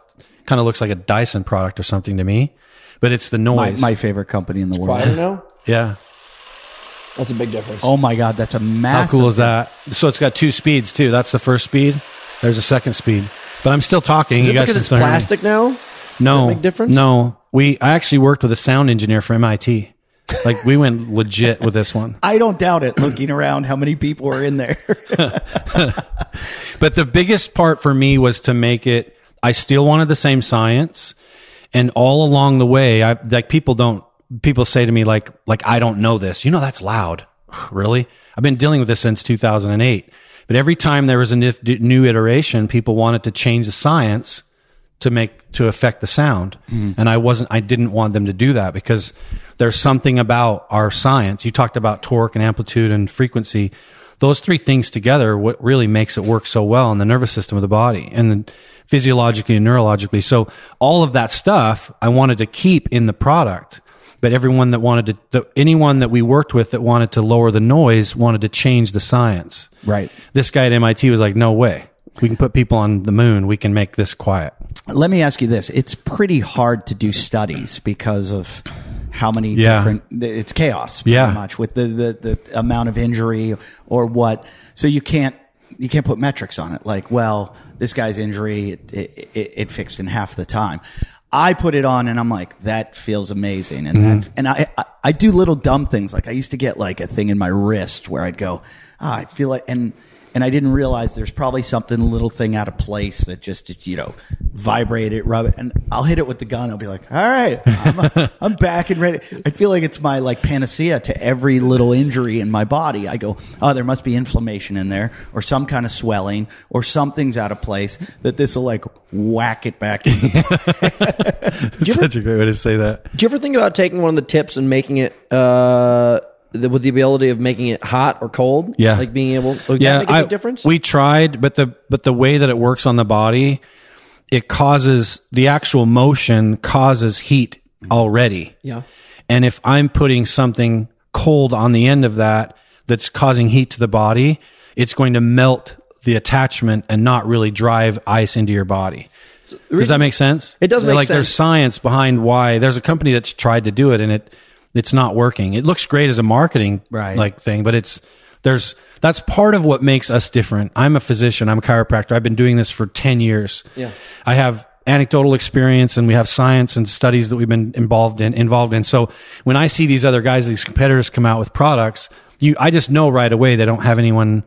kind of looks like a Dyson product or something to me. But it's the noise. My favorite company in the world. Quieter now? Yeah. That's a big difference. Oh my God, that's a massive. How cool is that? So it's got 2 speeds too. That's the first speed. There's a second speed. But I'm still talking. Is it you guys because can it's still hear me. plastic now? No. Does that make difference? No. I actually worked with a sound engineer for MIT. Like we went legit with this one. I don't doubt it, looking around how many people are in there. But the biggest part for me was to make it, I still wanted the same science. And all along the way, people say to me like, I don't know this. That's loud. Really? I've been dealing with this since 2008. But every time there was a new iteration, people wanted to change the science to affect the sound. And I didn't want them to do that, because there's something about our science. You talked about torque and amplitude and frequency. Those 3 things together, what really makes it work so well in the nervous system of the body, and then physiologically and neurologically. So all of that stuff I wanted to keep in the product, but anyone that we worked with that wanted to lower the noise wanted to change the science. Right. This guy at MIT was like, no way. We can put people on the moon. We can make this quiet. Let me ask you this. It's pretty hard to do studies because of how many different, it's chaos pretty much with the amount of injury or what. So you can't put metrics on it. Like, well, this guy's injury, it fixed in half the time. I put it on and I'm like, that feels amazing. And I do little dumb things. Like I used to get like a thing in my wrist where I'd go, I feel like, and I didn't realize there's probably a little thing out of place that just, vibrate it, rub it. And I'll hit it with the gun. I'll be like, all right, I'm back and ready. I feel like it's my like panacea to every little injury in my body. I go, oh, there must be inflammation in there or some kind of swelling or something's out of place that this will like whack it back in. Such a great way to say that. Do you ever think about taking one of the tips and making it, with the ability of making it hot or cold? Yeah. Like being able, would that make a big difference? We tried, but the way that it works on the body, it causes, the actual motion causes heat already. Yeah. And if I'm putting something cold on the end of that's causing heat to the body, it's going to melt the attachment and not really drive ice into your body. Does that make sense? It does make sense. There's science behind why. There's a company that's tried to do it, and it's not working. It looks great as a marketing thing, but that's part of what makes us different. I'm a physician. I'm a chiropractor. I've been doing this for 10 years. Yeah. I have anecdotal experience, and we have science and studies that we've been involved in. So when I see these other guys, these competitors come out with products, I just know right away they don't have anyone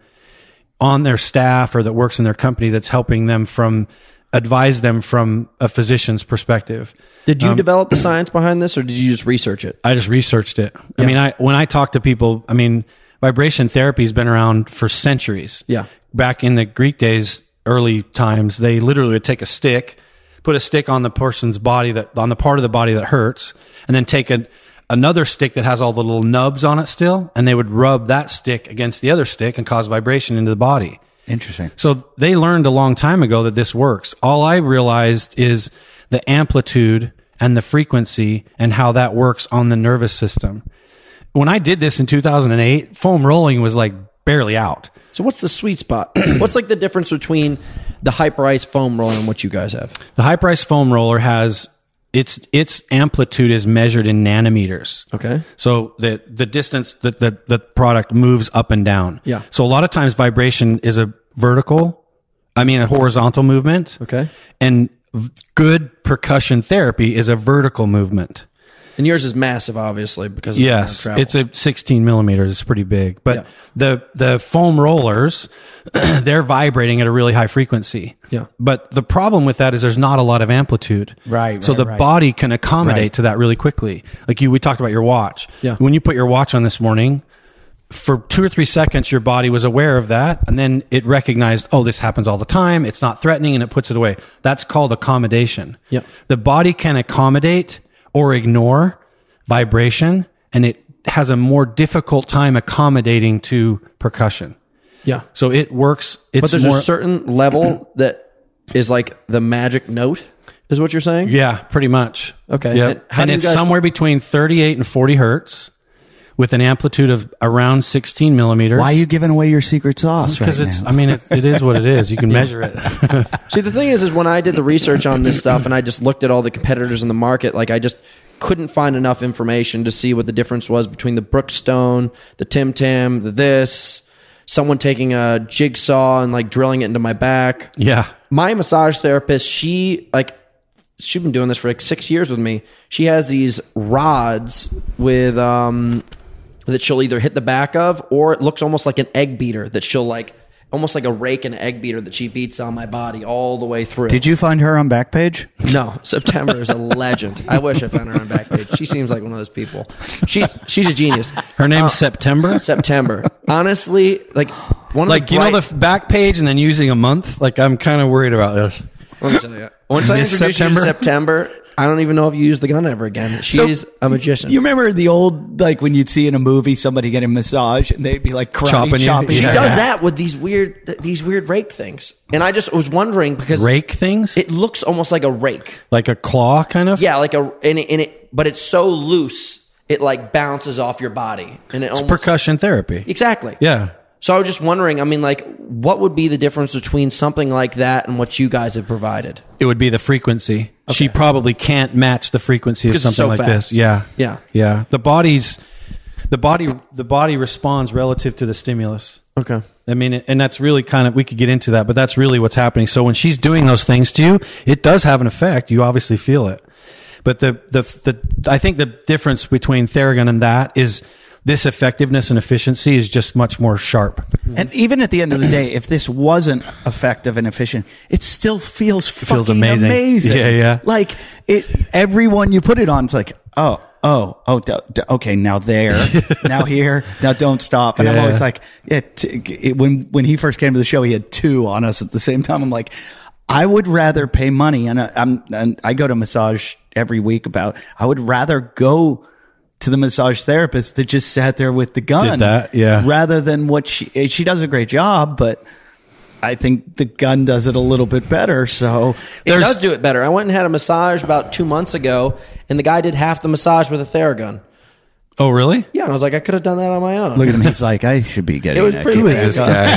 on their staff or that works in their company that's helping them from advise them from a physician's perspective. Did you develop the science behind this, or did you just research it? I just researched it. I mean, when I talk to people, I mean, vibration therapy has been around for centuries. Yeah. Back in the Greek days, early times, they literally would take a stick, put a stick on the person's body, on the part of the body that hurts, and then take another stick that has all the little nubs on it still, and they would rub that stick against the other stick and cause vibration into the body. Interesting. So they learned a long time ago that this works. All I realized is the amplitude and the frequency and how that works on the nervous system. When I did this in 2008, foam rolling was like barely out. So what's the sweet spot? What's like the difference between the Hyperice foam roller and what you guys have? The Hyperice foam roller has its amplitude is measured in nanometers. Okay. So the distance that the product moves up and down. Yeah. So a lot of times vibration is a horizontal movement. Okay. And good percussion therapy is a vertical movement. And yours is massive, obviously, because of the amount of travel. It's a 16 millimeters. It's pretty big. But the foam rollers, they're vibrating at a really high frequency. Yeah. But the problem with that is there's not a lot of amplitude. Right. So the body can accommodate to that really quickly. Like we talked about your watch. Yeah. When you put your watch on this morning, for 2 or 3 seconds, your body was aware of that. And then it recognized, oh, this happens all the time. It's not threatening, and it puts it away. That's called accommodation. Yeah. The body can accommodate or ignore vibration, and it has a more difficult time accommodating to percussion. Yeah. So it works. But there's a certain level that is like the magic note, is what you're saying? Yeah, pretty much. Okay. Yep. And it's somewhere between 38 and 40 hertz with an amplitude of around 16 millimeters. Why are you giving away your secret sauce right now? Because it is what it is. You can measure it. See, the thing is when I did the research on this stuff and I just looked at all the competitors in the market, like I just couldn't find enough information to see what the difference was between the Brookstone, the Timtim, someone taking a jigsaw and like drilling it into my back. Yeah. My massage therapist, she's been doing this for like 6 years with me. She has these rods with that she'll either hit the back of, or it looks almost like an egg beater that she'll like, almost like a rake and egg beater that she beats on my body all the way through. Did you find her on Backpage? No. September is a legend. I wish I found her on Backpage. She seems like one of those people. She's a genius. Her name's September? September. Honestly, like one of like, the you know, the back page and then using a month? Like, I'm kind of worried about this. Let me tell you. Once I introduce you to September, I don't even know if you use the gun ever again. She's a magician. You remember the old, like when you'd see in a movie somebody getting a massage and they'd be like chopping. She does that with these weird rake things. And I just was wondering because rake things? It looks almost like a rake. Like a claw kind of? Yeah, like but it's so loose it like bounces off your body. And it's percussion therapy. Exactly. Yeah. So I was just wondering, I mean, like, what would be the difference between something like that and what you guys have provided? It would be the frequency. Okay. She probably can't match the frequency of something like this. Yeah. Yeah. Yeah. The body responds relative to the stimulus. Okay. I mean, and that's really kind of, we could get into that, but that's really what's happening. So when she's doing those things to you, it does have an effect. You obviously feel it. But I think the difference between Theragun and that is this effectiveness and efficiency is just much more sharp. And even at the end of the day, if this wasn't effective and efficient, it still feels fucking amazing. Yeah, yeah. Like everyone you put it on, it's like, okay, now there, now here, now don't stop. And I'm always like, when he first came to the show, he had 2 on us at the same time. I'm like, I would rather pay money, and I go to massage every week. I would rather go to the massage therapist that just sat there with the gun. Did that, yeah. Rather than what she does a great job, but I think the gun does it a little bit better. So it does do it better. I went and had a massage about 2 months ago, and the guy did half the massage with a Theragun. Oh, really? Yeah, and I was like, I could have done that on my own. Look at him. He's like, I should be getting. It was pretty. Who is this guy?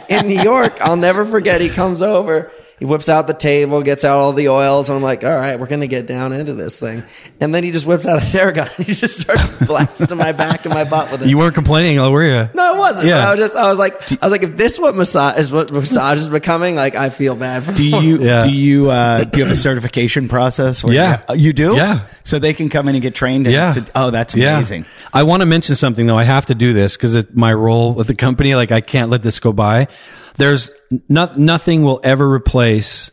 In New York, I'll never forget. He comes over. He whips out the table, gets out all the oils, and I'm like, all right, we're going to get down into this thing. And then he just whips out a Theragun, and he just starts blasting my back and my butt with it. You weren't complaining, were you? No, I wasn't. Yeah. I was like, if this what massage is becoming, like, I feel bad for Do you have a certification process? Yeah. You do? Yeah. So they can come in and get trained? And that's amazing. Yeah. I want to mention something, though. I have to do this because it's my role with the company. Like, I can't let this go by. There's nothing will ever replace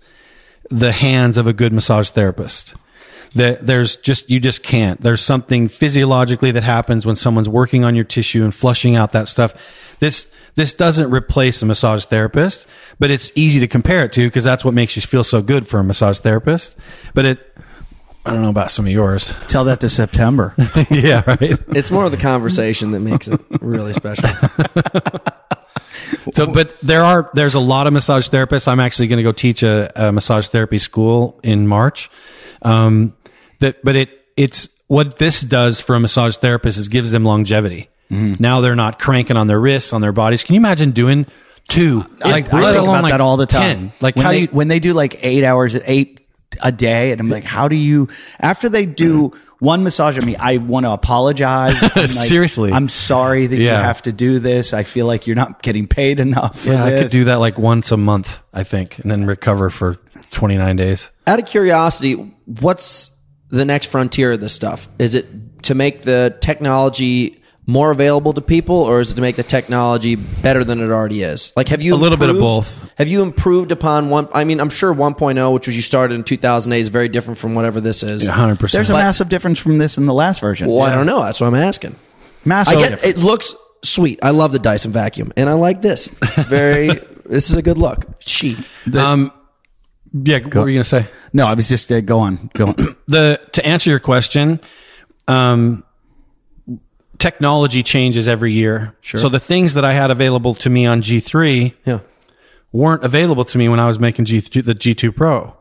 the hands of a good massage therapist. You just can't. There's something physiologically that happens when someone's working on your tissue and flushing out that stuff. This doesn't replace a massage therapist, but it's easy to compare it to because that's what makes you feel so good for a massage therapist. But I don't know about some of yours. Tell that to September. Yeah, right. It's more of the conversation that makes it really special. So, but there's a lot of massage therapists. I'm actually going to go teach a massage therapy school in March. It's what this does for a massage therapist is gives them longevity. Now they're not cranking on their wrists, on their bodies. Can you imagine doing 2? I think about that all the time. 10? Like when they do like 8 hours, 8 a day, and I'm like, how do you? After they do one massage on me, I want to apologize. Seriously, I'm sorry that you have to do this. I feel like you're not getting paid enough for this. I could do that like once a month, I think, and then recover for 29 days. Out of curiosity, what's the next frontier of this stuff? Is it to make the technology more available to people, or is it to make the technology better than it already is? Like, have you a little bit of both? Have you improved upon one? I mean, I'm sure 1.0, which was you started in 2008, is very different from whatever this is. 100%. There's a massive difference from this and the last version. Well, I don't know. That's what I'm asking. Massive difference. difference. It looks sweet. I love the Dyson vacuum, and I like this. This is a good look. Chic. What were you going to say? No, I was just go on. To answer your question, technology changes every year. Sure. So the things that I had available to me on G3 weren't available to me when I was making the G2 Pro.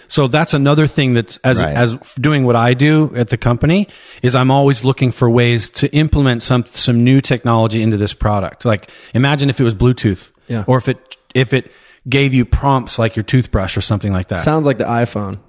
So that's another thing that's as doing what I do at the company is I'm always looking for ways to implement some new technology into this product. Like imagine if it was Bluetooth, or if it gave you prompts like your toothbrush or something like that. Sounds like the iPhone.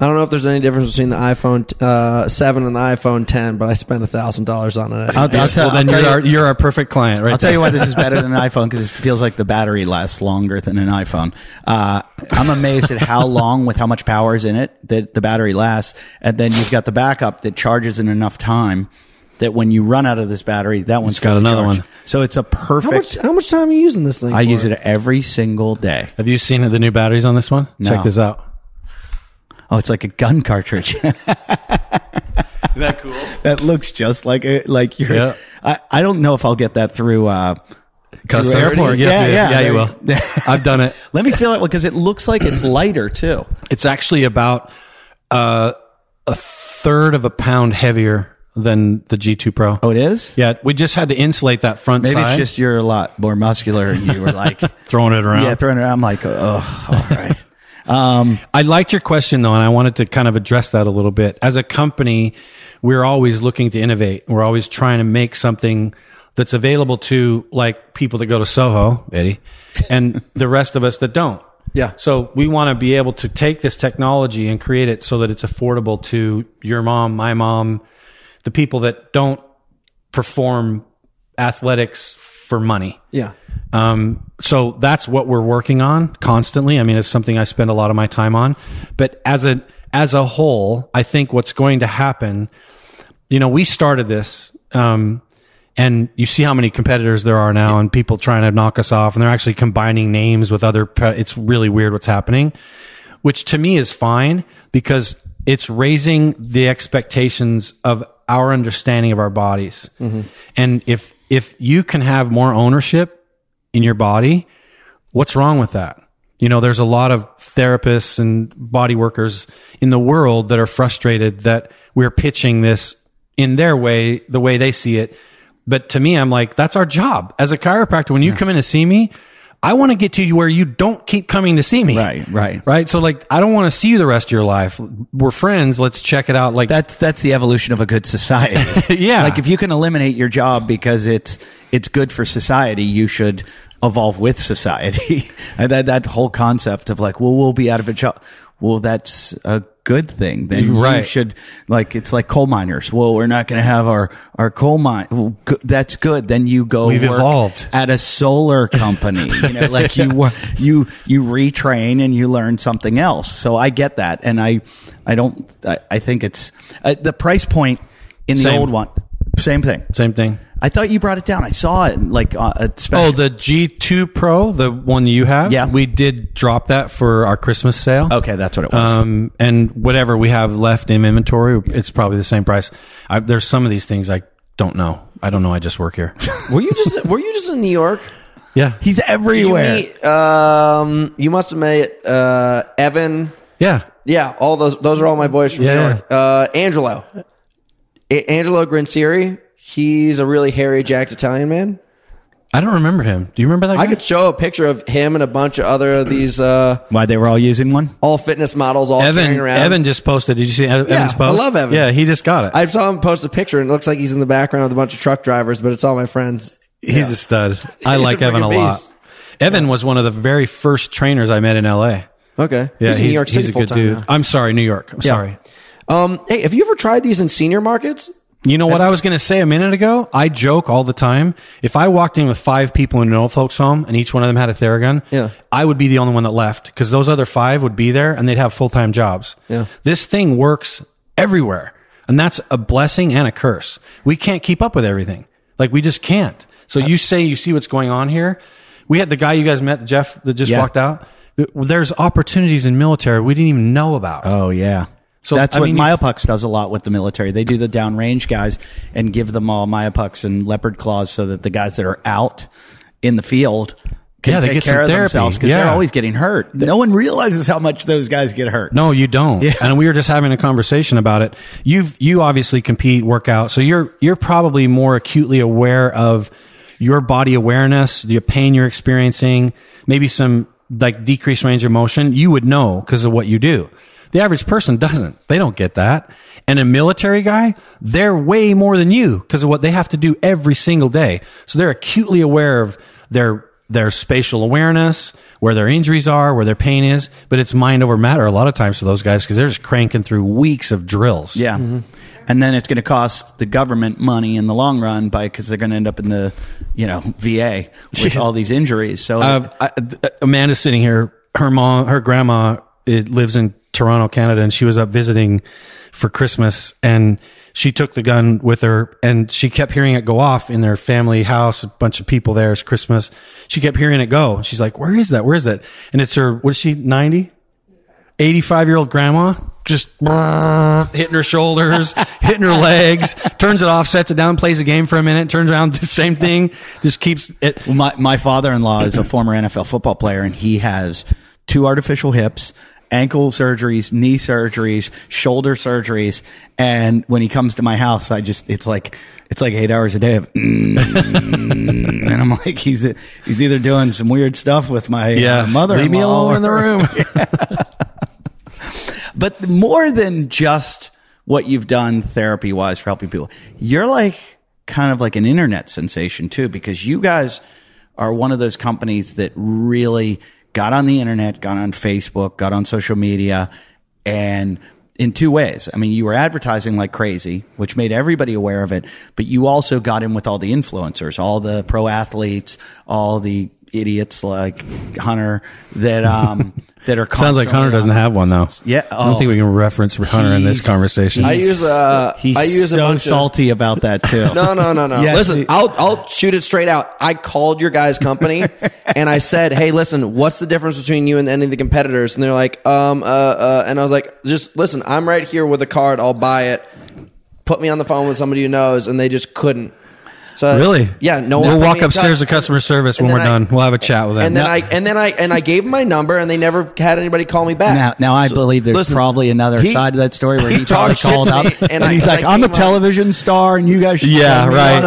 I don't know if there's any difference between the iPhone 7 and the iPhone 10, but I spent $1,000 on it. I'll tell you're our perfect client, right? I'll tell you why this is better than an iPhone, because it feels like the battery lasts longer than an iPhone. I'm amazed at how long, with how much power is in it, that the battery lasts. And then you've got the backup that charges in enough time that when you run out of this battery, that one's got another one. So it's a perfect. How much time are you using this thing? I use it every single day. Have you seen the new batteries on this one? No. Check this out. Oh, it's like a gun cartridge. Isn't that cool? That looks just like you're. Yeah. I don't know if I'll get that through airport. Yeah, you will. I've done it. Let me feel it, because it looks like it's lighter too. It's actually about a third of a pound heavier than the G2 Pro. Oh, it is? Yeah, we just had to insulate that front side. Maybe it's just you're a lot more muscular and you were like throwing it around. Yeah, throwing it around. I'm like, oh, all right. I liked your question though, and I wanted to kind of address that a little bit. As a company, we're always looking to innovate. We're always trying to make something that's available to like people that go to Soho, Eddie, and the rest of us that don't. Yeah. So we want to be able to take this technology and create it so that it's affordable to your mom, my mom, the people that don't perform athletics for money. Yeah. So that's what we're working on constantly. I mean, it's something I spend a lot of my time on, but as a whole, I think what's going to happen, we started this, and you see how many competitors there are now and people trying to knock us off, and they're actually combining names with other, it's really weird what's happening, which to me is fine because it's raising the expectations of our understanding of our bodies. Mm-hmm. And if you can have more ownership in your body, what's wrong with that? There's a lot of therapists and body workers in the world that are frustrated that we're pitching this in their way, the way they see it. But to me, I'm like, that's our job. As a chiropractor, when you come in to see me, I want to get to you where you don't keep coming to see me. Right. So like, I don't want to see you the rest of your life. We're friends. Let's check it out. Like that's the evolution of a good society. Yeah. Like if you can eliminate your job because it's good for society, you should evolve with society. And that whole concept of like, well, we'll be out of a job. Well, that's a good thing. Then you should, like, it's like coal miners. Well, we're not going to have our coal mine. Well, that's good. Then you go We've work evolved. at a solar company. Like you retrain and you learn something else. So I get that. And I think it's the price point in the old one. Same thing. I thought you brought it down. I saw it like a special. Oh, the G2 Pro, the one you have? Yeah. We did drop that for our Christmas sale. Okay, that's what it was. And whatever we have left in inventory, it's probably the same price. There's some of these things I don't know. I don't know. I just work here. Were you just in New York? Yeah. He's everywhere. Did you meet, you must have met Evan. Yeah. Yeah, all those are all my boys from New York. Angelo Granzieri. He's a really hairy, jacked Italian man. I don't remember him. Do you remember that guy? I could show a picture of him and a bunch of other of these Why they were all using one? all fitness models all carrying around. Evan just posted. Did you see Evan's post? I love Evan. Yeah, he just got it. I saw him post a picture, and it looks like he's in the background with a bunch of truck drivers, but it's all my friends. He's a stud. I He's like a Evan a freaking lot. beast. Evan was one of the very first trainers I met in LA. Okay. Yeah, he's in New York City he's a good full-time dude. now. I'm sorry, New York. I'm sorry. Hey, have you ever tried these in senior markets? You know what I was going to say a minute ago? I joke all the time. If I walked in with 5 people in an old folks home and each one of them had a Theragun, I would be the only one that left because those other 5 would be there and they'd have full-time jobs. Yeah. This thing works everywhere. And that's a blessing and a curse. We can't keep up with everything. Like we just can't. So you say you see what's going on here. We had the guy you guys met, Jeff, that just walked out. There's opportunities in military we didn't even know about. Oh, yeah. So that's what Myopucks does a lot with the military. They do the downrange guys and give them all Myopucks and leopard claws so that the guys that are out in the field can take care of themselves because they're always getting hurt. No one realizes how much those guys get hurt. No, you don't. Yeah. And we were just having a conversation about it. You obviously compete, work out, so you're probably more acutely aware of your body awareness, the pain you're experiencing, maybe some like decreased range of motion. You would know because of what you do. The average person doesn't. They don't get that. And a military guy, they're way more than you because of what they have to do every single day. So they're acutely aware of their spatial awareness, where their injuries are, where their pain is. But it's mind over matter a lot of times for those guys because they're just cranking through weeks of drills. Yeah. Mm-hmm. And then it's going to cost the government money in the long run because they're going to end up in the, VA with all these injuries. So Amanda's sitting here. Her grandma lives in Toronto, Canada, and she was up visiting for Christmas, and she took the gun with her, and she kept hearing it go off in their family house. A bunch of people there. It's Christmas. She kept hearing it go. She's like, "Where is that? Where is that?" And it's her. What is she? 90, 85-year-old grandma. Just hitting her shoulders, hitting her legs, turns it off, sets it down, plays a game for a minute, turns around, do the same thing, just keeps it. Well, my father-in-law is a former NFL football player, and he has 2 artificial hips, ankle surgeries, knee surgeries, shoulder surgeries. And when he comes to my house, it's like 8 hours a day of, and I'm like, he's either doing some weird stuff with my mother-in-law. Leave me alone in the room. But more than just what you've done therapy-wise for helping people, you're like kind of like an internet sensation too, because you guys are one of those companies that really got on the internet, got on Facebook, got on social media, and in 2 ways. I mean, you were advertising like crazy, which made everybody aware of it, but you also got in with all the influencers, all the pro athletes, all the idiots like Hunter that are Sounds like Hunter doesn't have one though. Yeah, I don't think we can reference Hunter in this conversation. He's so salty about that too. No. Yes, listen, I'll shoot it straight out. I called your guys' company and I said, "Hey, listen, what's the difference between you and any of the competitors?" And they're like, and I was like, "Just listen, I'm right here with a card. I'll buy it. Put me on the phone with somebody who knows," and they just couldn't. So, really? Yeah. No. We'll walk upstairs to customer service when we're done. We'll have a chat with them. And then I gave him my number, and they never had anybody call me back. Now I believe there's probably another side to that story where he probably called up and he's like, "I'm a television star, and you guys should." Yeah, right.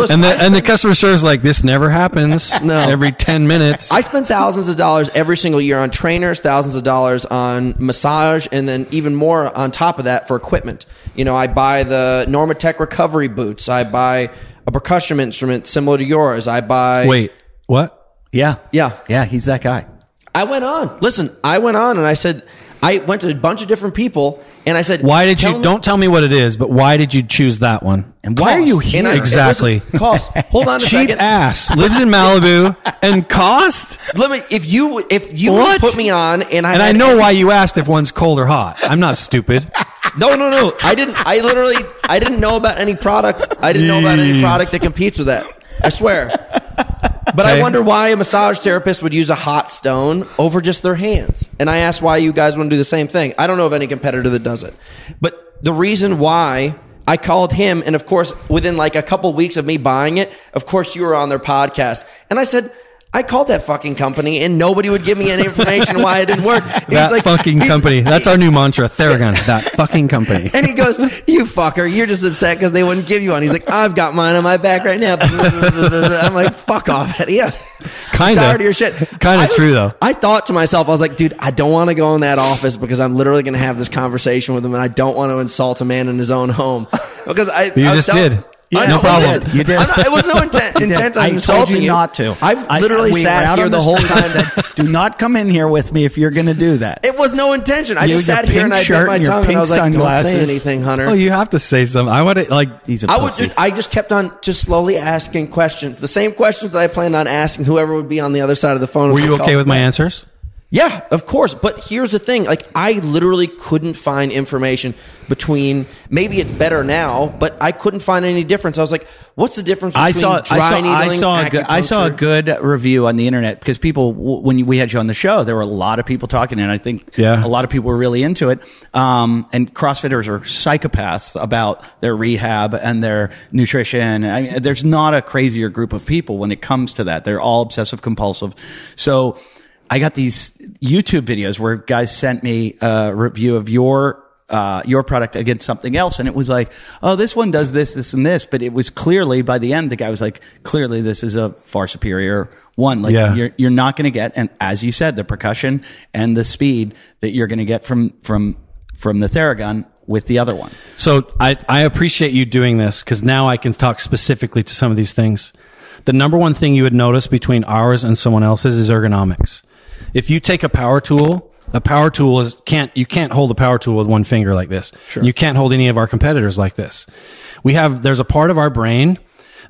And the customer service like, "This never happens." No. Every 10 minutes. I spend thousands of dollars every single year on trainers, thousands of dollars on massage, and then even more on top of that for equipment. I buy the Normatec recovery boots. I buy a percussion instrument similar to yours. I buy... Wait, what? Yeah, Yeah. he's that guy. I went on and I said... I went to a bunch of different people and I said... Why did you... Don't tell me what it is, but why did you choose that one? And why are you here? Exactly. Cost. Hold on a Cheap second. ass. Lives in Malibu and cost? Let me... If you would put me on and I know why you asked if one's cold or hot. I'm not stupid. No. I didn't know about any product. I didn't know about any product that competes with that. I swear. But I wonder why a massage therapist would use a hot stone over just their hands. And I asked why you guys want to do the same thing. I don't know of any competitor that does it. But the reason why I called him, and of course, within like a couple weeks of me buying it, of course, you were on their podcast. And I said, I called that fucking company and nobody would give me any information why it didn't work. That fucking company. That's our new mantra, Theragun. That fucking company. And he goes, you fucker, you're just upset because they wouldn't give you one. He's like, I've got mine on my back right now. I'm like, fuck off, Eddie. Yeah. Kind of. Tired of your shit. Kind of true, though. I thought to myself, I was like, dude, I don't want to go in that office because I'm literally going to have this conversation with him and I don't want to insult a man in his own home. Because you just did. Yeah, no problem. You did. It was no intent on insulting told you not to. I've literally sat here the whole time. Said, do not come in here with me if you're going to do that. It was no intention. I just sat here and I bit my tongue and I was like, don't say anything, Hunter. Oh, you have to say something. I want to, like, he's a pussy. I just kept on just slowly asking questions. The same questions that I planned on asking whoever would be on the other side of the phone. Were you okay with my answers? Yeah, of course. But here's the thing. Like, I literally couldn't find information between, maybe it's better now, but I couldn't find any difference. I was like, what's the difference between dry needling, acupuncture? I saw a good review on the internet because people, when we had you on the show, there were a lot of people talking, and I think a lot of people were really into it. And CrossFitters are psychopaths about their rehab and their nutrition. I mean, there's not a crazier group of people when it comes to that. They're all obsessive compulsive. So I got these YouTube videos where guys sent me a review of your product against something else. And it was like, oh, this one does this, this, and this. But it was clearly, by the end, the guy was like, clearly this is a far superior one. Like, you're not going to get, and as you said, the percussion and the speed that you're going to get from the Theragun with the other one. So I appreciate you doing this because now I can talk specifically to some of these things. The number one thing you would notice between ours and someone else's is ergonomics. If you take a power tool is you can't hold a power tool with one finger like this. Sure. You can't hold any of our competitors like this. There's a part of our brain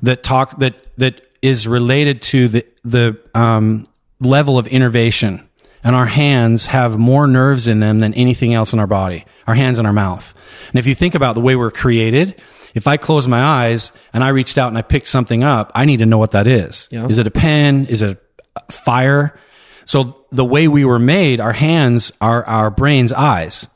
that is related to the level of innervation. And our hands have more nerves in them than anything else in our body. Our hands and our mouth. And if you think about the way we're created, if I close my eyes and I reached out and I picked something up, I need to know what that is. Yeah. Is it a pen? Is it a fire? So the way we were made, our hands are our brain's eyes.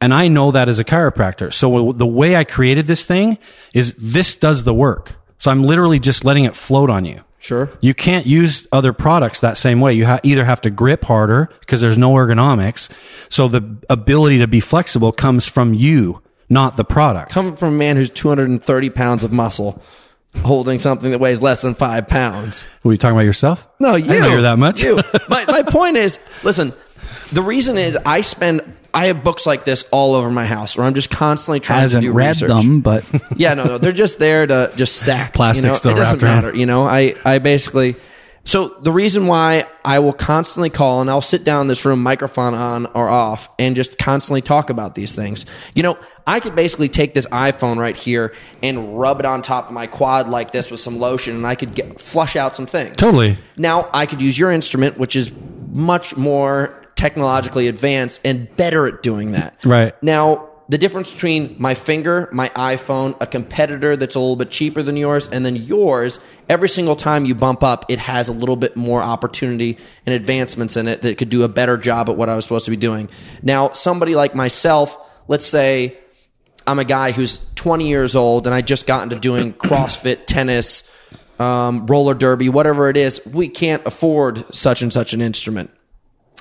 And I know that as a chiropractor. So the way I created this thing is this does the work. So I'm literally just letting it float on you. Sure. You can't use other products that same way. You either have to grip harder because there's no ergonomics. So the ability to be flexible comes from you, not the product. Coming from a man who's 230 pounds of muscle, holding something that weighs less than 5 pounds. Were you talking about yourself? No, you. I didn't know you're that much. You. My point is, listen, the reason is I have books like this all over my house where I'm just constantly trying to do research. Hasn't read them, but yeah, no, they're just there to just stack. Plastic still it doesn't wrapped matter. I basically. So the reason why I will constantly call and I'll sit down in this room, microphone on or off, and just constantly talk about these things. I could basically take this iPhone right here and rub it on top of my quad like this with some lotion, and I could flush out some things. Totally. Now I could use your instrument, which is much more technologically advanced and better at doing that. Right. Now, the difference between my finger, my iPhone, a competitor that's a little bit cheaper than yours, and then yours, every single time you bump up, it has a little bit more opportunity and advancements in it that could do a better job at what I was supposed to be doing. Now, somebody like myself, let's say I'm a guy who's 20 years old and I just got into doing CrossFit, tennis, roller derby, whatever it is, we can't afford such and such an instrument.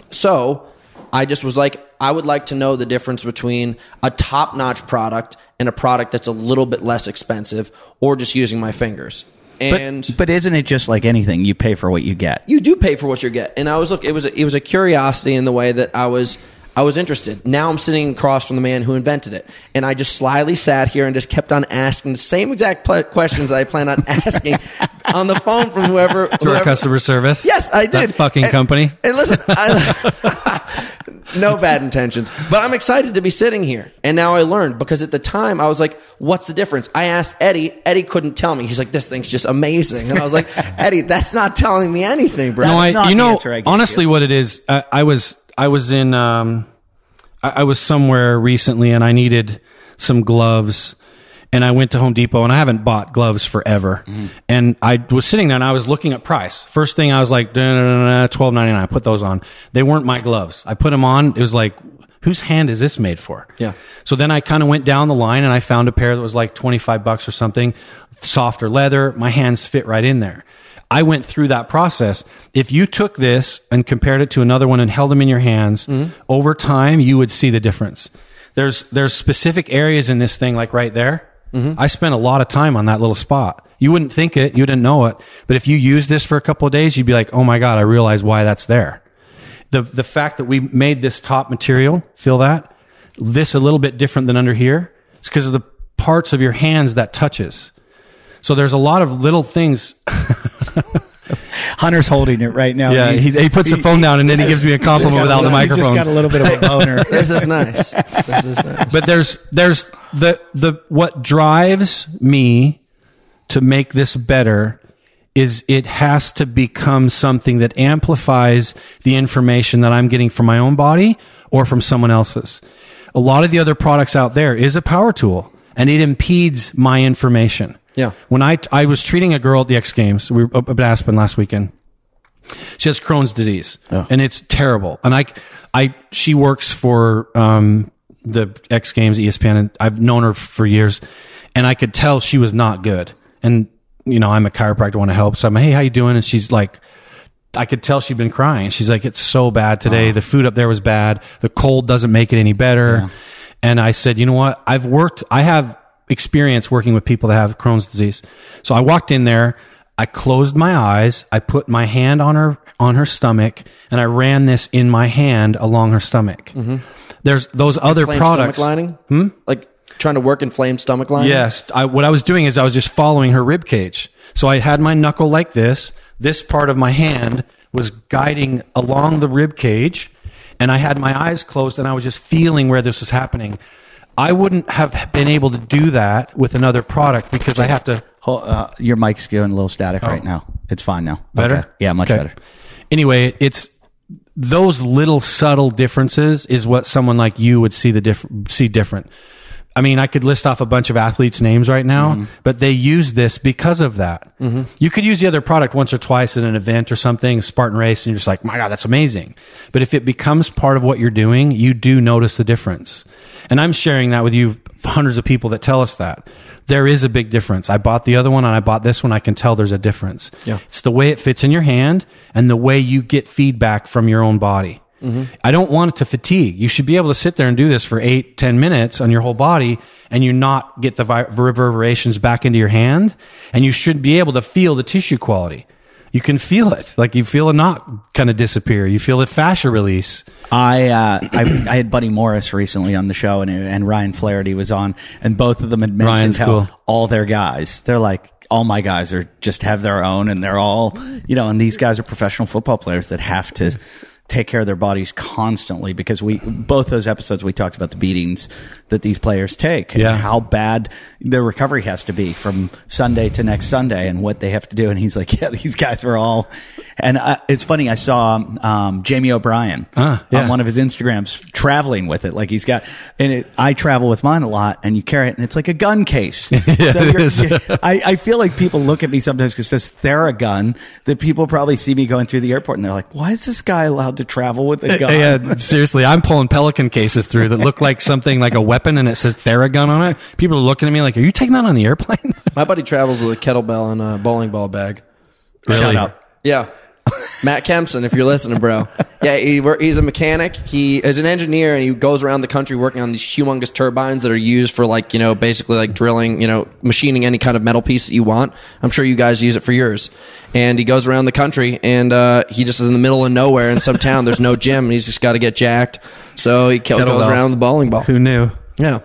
So I just was like, I would like to know the difference between a top-notch product and a product that's a little bit less expensive, or just using my fingers. But isn't it just like anything? You pay for what you get. You do pay for what you get. And it was a curiosity in the way that I was interested. Now I'm sitting across from the man who invented it. And I just slyly sat here and just kept on asking the same exact questions that I planned on asking on the phone from whoever. To our customer service? Yes, I did. That fucking company. And listen, no bad intentions. But I'm excited to be sitting here. And now I learned, because at the time I was like, what's the difference? I asked Eddie. Eddie couldn't tell me. He's like, this thing's just amazing. And I was like, Eddie, that's not telling me anything, bro. No, honestly, what it is, I was in I was somewhere recently and I needed some gloves. And I went to Home Depot, and I haven't bought gloves forever. And I was sitting there, and I was looking at price. First thing I was like, $12.99. I put those on. They weren't my gloves. I put them on. It was like, whose hand is this made for? Yeah. So then I kind of went down the line, and I found a pair that was like $25 or something, softer leather. My hands fit right in there. I went through that process. If you took this and compared it to another one and held them in your hands, over time, you would see the difference. There's specific areas in this thing, like right there. I spent a lot of time on that little spot. You wouldn't think it, you didn't know it, but if you use this for a couple of days, you'd be like, oh my God, I realize why that's there. The fact that we made this top material, feel that? This a little bit different than under here. It's because of the parts of your hands that touches. So there's a lot of little things. Hunter's holding it right now. Yeah, he puts the phone down and then he gives me a compliment without the microphone. He just got a little bit of a boner. This is nice. This is nice. But there's the what drives me to make this better is it has to become something that amplifies the information that I'm getting from my own body or from someone else's. A lot of the other products out there is a power tool and it impedes my information. Yeah. When I was treating a girl at the X Games, we were up at Aspen last weekend. She has Crohn's disease, and it's terrible. And she works for the X Games, ESPN, and I've known her for years, and I could tell she was not good. And I'm a chiropractor, want to help, so I'm like, hey, how you doing? And she's like, I could tell she'd been crying. She's like, it's so bad today. The food up there was bad. The cold doesn't make it any better. Yeah. And I said, you know what? I have experience working with people that have Crohn's disease. So I walked in there, I closed my eyes, I put my hand on her stomach, and I ran this in my hand along her stomach. There's those other products. Stomach lining? Like trying to work inflamed stomach lining? Yes. What I was doing is I was just following her rib cage. So I had my knuckle like this. This part of my hand was guiding along the rib cage, and I had my eyes closed, and I was just feeling where this was happening. I wouldn't have been able to do that with another product because I have to... your mic's getting a little static right now. It's fine now. Better? Okay. Yeah, much better. Anyway, it's those little subtle differences is what someone like you would see different. I mean, I could list off a bunch of athletes' names right now, but they use this because of that. You could use the other product once or twice in an event or something, a Spartan race, and you're just like, my God, that's amazing. But if it becomes part of what you're doing, you do notice the difference. And I'm sharing that with you, hundreds of people that tell us that. There is a big difference. I bought the other one and I bought this one. I can tell there's a difference. Yeah. It's the way it fits in your hand and the way you get feedback from your own body. I don't want it to fatigue. You should be able to sit there and do this for 8-10 minutes on your whole body and you not get the reverberations back into your hand. And you should be able to feel the tissue quality. You can feel it. Like you feel a knot kind of disappear. You feel the fascia release. I had Buddy Morris recently on the show and Ryan Flaherty was on, and both of them had mentioned Ryan's how cool. all their guys, they're like, all my guys are just have their own, and they're all, and these guys are professional football players that have to take care of their bodies constantly because both those episodes we talked about the beatings that these players take and how bad their recovery has to be from Sunday to next Sunday and what they have to do. And he's like, yeah, these guys are all, and it's funny. I saw, Jamie O'Brien on one of his Instagrams traveling with it. Like he's got, I travel with mine a lot and you carry it and it's like a gun case. I feel like people look at me sometimes because it says Theragun that people probably see me going through the airport and they're like, why is this guy allowed to travel with a gun? Yeah, seriously, I'm pulling Pelican cases through that look like something like a weapon and it says Theragun on it. People are looking at me like, are you taking that on the airplane? My buddy travels with a kettlebell and a bowling ball bag. Really? Shut up. Yeah. Matt Kempson, if you're listening, bro. Yeah, he's a mechanic. He is an engineer, and he goes around the country working on these humongous turbines that are used for, like, basically like drilling, machining any kind of metal piece that you want. I'm sure you guys use it for yours. And he goes around the country, and he just is in the middle of nowhere in some town. There's no gym, and he's just got to get jacked. So he goes around with the bowling ball. Who knew? Yeah.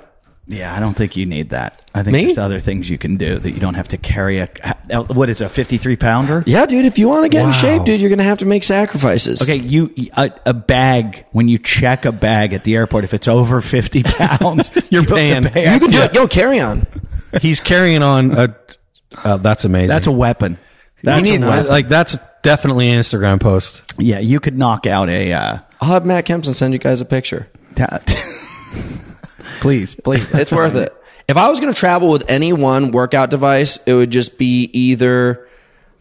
Yeah, I don't think you need that. I think Me? there's other things you can do that you don't have to carry a 53-pounder? Yeah, dude, if you want to get in shape, dude, you're going to have to make sacrifices. Okay, a bag, when you check a bag at the airport, if it's over 50 pounds, you're paying. You can do it. Yo, carry on. He's carrying on that's amazing. That's a weapon. That's definitely an Instagram post. Yeah, you could knock out a... I'll have Matt Kempson send you guys a picture. Please. It's worth it. If I was going to travel with any one workout device, it would just be either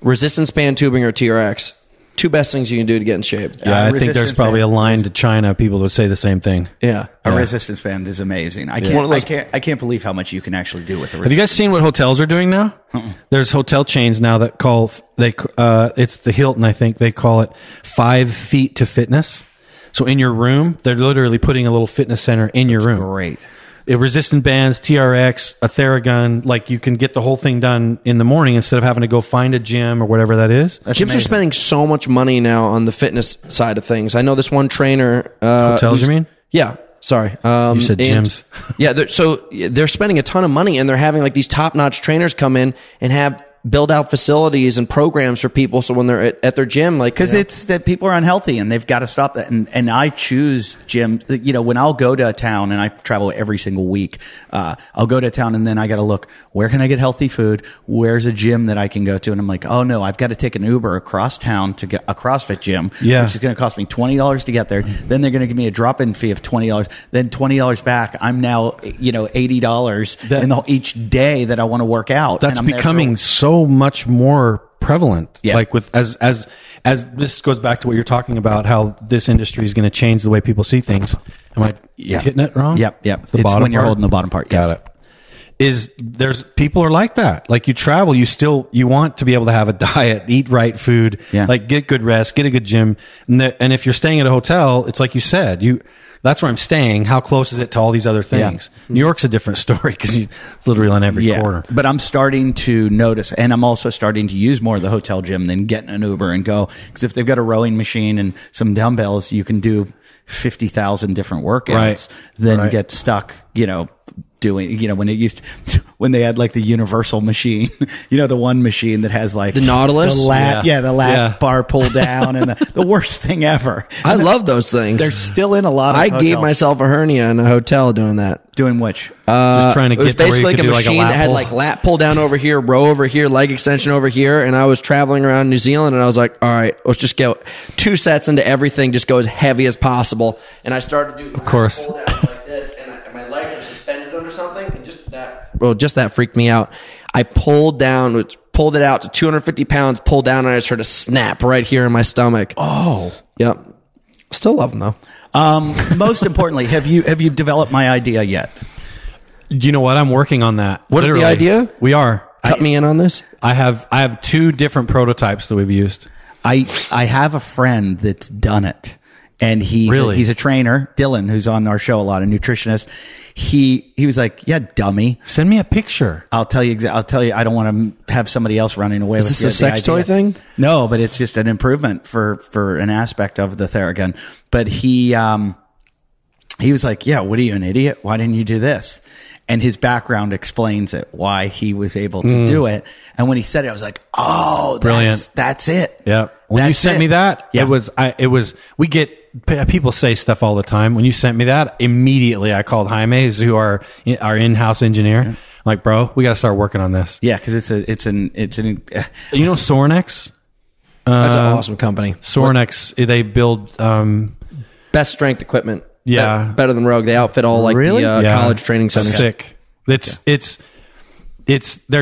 resistance band tubing or TRX. Two best things you can do to get in shape. Yeah, I think there's probably a line to China. People would say the same thing. Yeah. A resistance band is amazing. I can't believe how much you can actually do with it. Have you guys seen what hotels are doing now? There's hotel chains now that call it's the Hilton, I think they call it 5 feet to fitness. So in your room, they're literally putting a little fitness center in your room. Great. Resistant bands, TRX, a Theragun, like you can get the whole thing done in the morning instead of having to go find a gym or whatever that is. Gyms amazing. Are spending so much money now on the fitness side of things. I know this one trainer. Hotels, you mean? Yeah. Sorry. You said gyms. Yeah. They're spending a ton of money and they're having like these top-notch trainers come in and have build out facilities and programs for people. So when they're at their gym, like, because it's that people are unhealthy and they've got to stop that. And I choose gym, when I'll go to a town and I travel every single week, I'll go to a town and then I got to look, where can I get healthy food? Where's a gym that I can go to? And I'm like, oh no, I've got to take an Uber across town to get a CrossFit gym, which is going to cost me $20 to get there. Then they're going to give me a drop-in fee of $20. Then $20 back. I'm now, $80 each day that I want to work out. That's becoming so much more prevalent. Yeah. Like with as this goes back to what you're talking about, how this industry is going to change the way people see things. Am I hitting it wrong? Yep. The it's bottom when you're part? holding the bottom part. Got it. There's people are like that. Like you travel, you want to be able to have a diet, eat right food, like get good rest, get a good gym. And if you're staying at a hotel, it's like you said, that's where I'm staying. How close is it to all these other things? Yeah. New York's a different story because it's literally on every corner. But I'm starting to notice, and I'm also starting to use more of the hotel gym than getting an Uber and go. Because if they've got a rowing machine and some dumbbells, you can do 50,000 different workouts. Then get stuck, doing, when they had like the universal machine, the one machine that has like the Nautilus, the lat bar pulled down, and the worst thing ever. I love those things. They're still in a lot of I hotels. gave myself a hernia in a hotel doing that. Doing which? Just trying to it was get to where you basically could like a do like machine a lat that had pull. like lat pull down over here, row over here, leg extension over here, and I was traveling around New Zealand and I was like, all right, let's just go 2 sets into everything, just go as heavy as possible. And I started to do the of course. pull down like this, and my legs were suspended under something, and just that freaked me out. I pulled it out to 250 pounds, pulled down, and I just heard a snap right here in my stomach. Oh. Yep. Still love them though. Most importantly, have you developed my idea yet? Do you know what? I'm working on that. What is the idea? We are. Cut me in on this. I have 2 different prototypes that we've used. I have a friend that's done it. And he's a trainer, Dylan, who's on our show a lot, a nutritionist. He was like, yeah, dummy. Send me a picture. I'll tell you. I don't want to have somebody else running away with Is this a sex toy thing? No, but it's just an improvement for an aspect of the Theragun. But he was like, yeah, what are you, an idiot? Why didn't you do this? And his background explains it, why he was able to do it. And when he said it, I was like, oh, brilliant. That's it. Yeah. When you sent me that, we get, people say stuff all the time. When you sent me that, immediately I called Jaime, who our in-house engineer. I'm like, bro, we got to start working on this. Yeah. Cause it's an Sorinex? That's an awesome company. Sorinex, they build, best strength equipment. Yeah. Better than Rogue. They outfit all like the college training centers. Sick. They're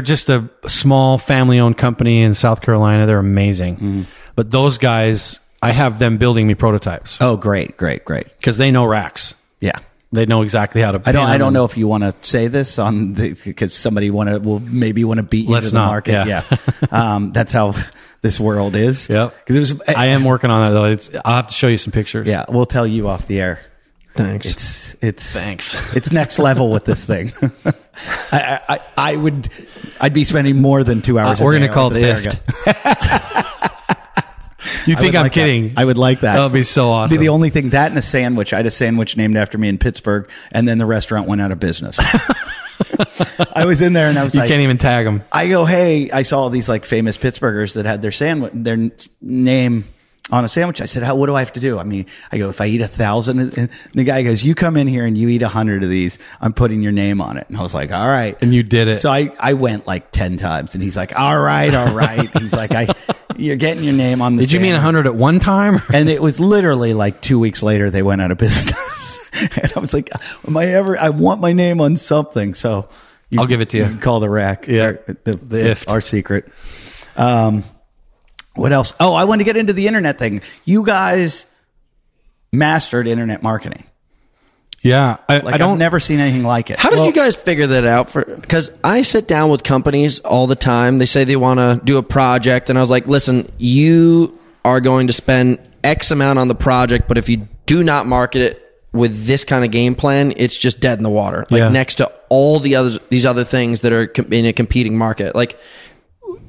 just a small family owned company in South Carolina. They're amazing. Mm-hmm. But those guys, I have them building me prototypes. Oh, great. Because they know racks. Yeah. They know exactly how to. I don't know if you want to say this on because somebody will maybe want to beat you to the market. Yeah. That's how this world is. Yeah. Because I am working on it though. I'll have to show you some pictures. Yeah. We'll tell you off the air. Thanks. Thanks. It's next level with this thing. I'd be spending more than 2 hours. We're going to call it IFT. You think I'm kidding? I would like that. That would be so awesome. Be the only thing, that and a sandwich. I had a sandwich named after me in Pittsburgh, and then the restaurant went out of business. I was in there and I was you can't even tag them. I go, hey, I saw these like famous Pittsburghers that had their name on a sandwich. I said, what do I have to do? I mean, I go, if I eat 1,000, and the guy goes, you come in here and you eat 100 of these, I'm putting your name on it. And I was like, all right. And you did it. So I went like 10 times and he's like, all right. He's like, you're getting your name on the Did you mean 100 at one time? And it was literally like 2 weeks later, they went out of business. And I was like, I want my name on something. So I'll give it to you. Can call the rack. Yeah. Our secret. What else? Oh, I wanted to get into the internet thing. You guys mastered internet marketing. Yeah. I've never seen anything like it. How did you guys figure that out? Because I sit down with companies all the time. They say they want to do a project. And I was like, listen, you are going to spend X amount on the project, but if you do not market it with this kind of game plan, it's just dead in the water. Next to all these other things that are in a competing market. Like,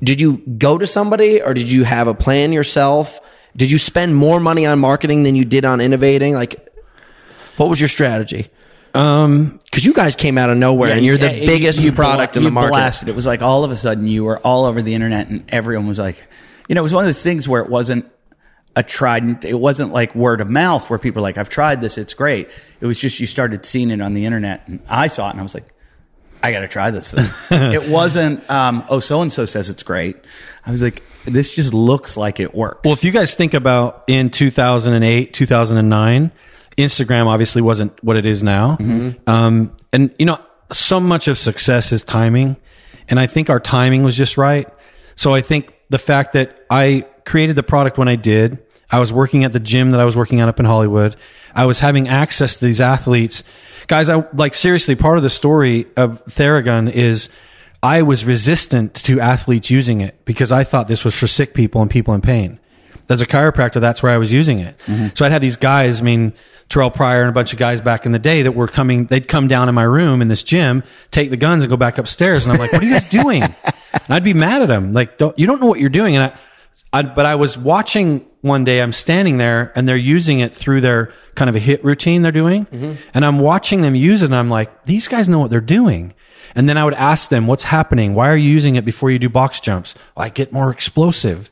did you go to somebody or did you have a plan yourself? Did you spend more money on marketing than you did on innovating? Like, what was your strategy? Because you guys came out of nowhere and you're the biggest product in the market. Blasted. It was like all of a sudden you were all over the internet and everyone was like, it was one of those things where it wasn't it wasn't like word of mouth where people were like, I've tried this, it's great. It was just you started seeing it on the internet and I saw it and I was like, I got to try this thing. It wasn't, so-and-so says it's great. I was like, this just looks like it works. Well, if you guys think about in 2008, 2009, Instagram obviously wasn't what it is now. Mm-hmm. And, so much of success is timing. And I think our timing was just right. So I think the fact that I created the product when I did, I was working at the gym that I was working at up in Hollywood. I was having access to these athletes. Guys, seriously, part of the story of Theragun is I was resistant to athletes using it because I thought this was for sick people and people in pain. As a chiropractor, that's where I was using it. Mm-hmm. So I'd have these guys, Terrell Pryor and a bunch of guys back in the day that were they'd come down in my room in this gym, take the guns and go back upstairs. And I'm like, what are you guys doing? And I'd be mad at them. Like, you don't know what you're doing. And but I was watching one day, I'm standing there and they're using it through their kind of a HIIT routine they're doing. Mm-hmm. And I'm watching them use it and I'm like, these guys know what they're doing. And then I would ask them, what's happening? Why are you using it before you do box jumps? I get more explosive.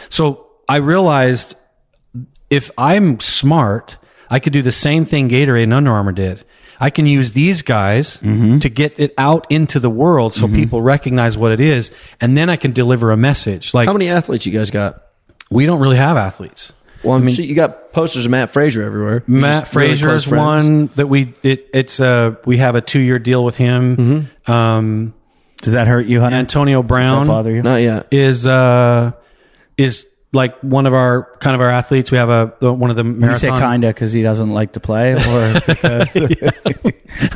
So I realized if I'm smart, I could do the same thing Gatorade and Under Armour did. I can use these guys to get it out into the world so people recognize what it is, and then I can deliver a message. Like, how many athletes you guys got? We don't really have athletes. Well, you got posters of Matt Frazier everywhere. Matt Frazier is one that we have a 2-year deal with him. Mm-hmm. Does that hurt you, Hunter? Antonio Brown. Does that bother you? Not yet. Is like one of our athletes. We have one of the marathon. You say kinda because he doesn't like to play, or because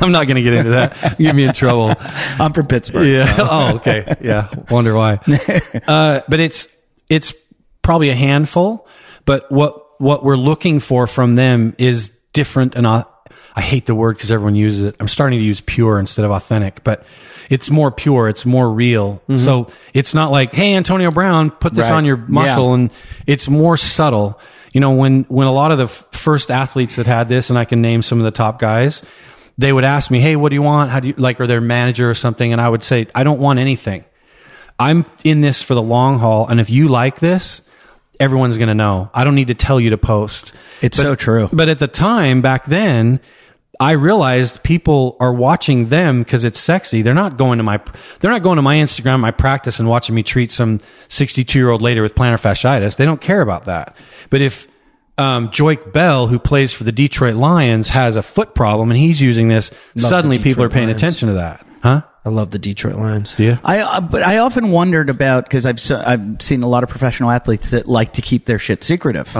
I'm not going to get into that. You get me in trouble. I'm from Pittsburgh. Yeah. So. Oh, okay. Yeah. Wonder why. But it's probably a handful. But what we're looking for from them is different, and I hate the word because everyone uses it. I'm starting to use pure instead of authentic, but it's more pure. It's more real. Mm-hmm. So it's not like, hey, Antonio Brown, put this on your muscle. Yeah. And it's more subtle. When a lot of the first athletes that had this, and I can name some of the top guys, they would ask me, hey, what do you want? How do you like, or their manager or something? And I would say, I don't want anything. I'm in this for the long haul. And if you like this, everyone's going to know. I don't need to tell you to post. It's so true. But at the time, back then, I realized people are watching them because it's sexy. They're not going to my Instagram, my practice, and watching me treat some 62-year-old lady with plantar fasciitis. They don't care about that. But if Joik Bell, who plays for the Detroit Lions, has a foot problem and he's using this, suddenly people are paying attention to that. Huh? I love the Detroit Lions. Do you? But I often wondered about, because I've seen a lot of professional athletes that like to keep their shit secretive.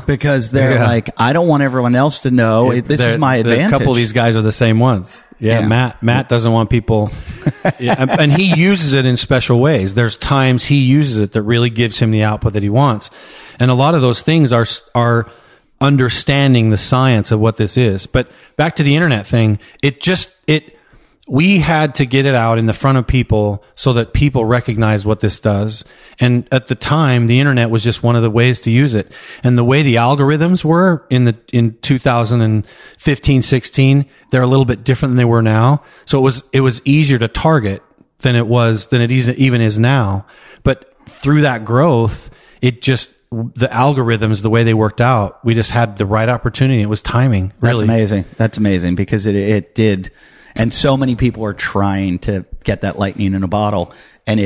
Because they're like, I don't want everyone else to know. This is my advantage. A couple of these guys are the same ones. Yeah. Matt doesn't want people. And he uses it in special ways. There's times he uses it that really gives him the output that he wants. And a lot of those things are understanding the science of what this is. But back to the internet thing, we had to get it out in the front of people so that people recognize what this does. And at the time, the internet was just one of the ways to use it. And the way the algorithms were in 2015, 16, they're a little bit different than they were now. So it was easier to target than it even is now. But through that growth, the algorithms, the way they worked out, we just had the right opportunity. It was timing. Really. That's amazing because it did. And so many people are trying to get that lightning in a bottle, and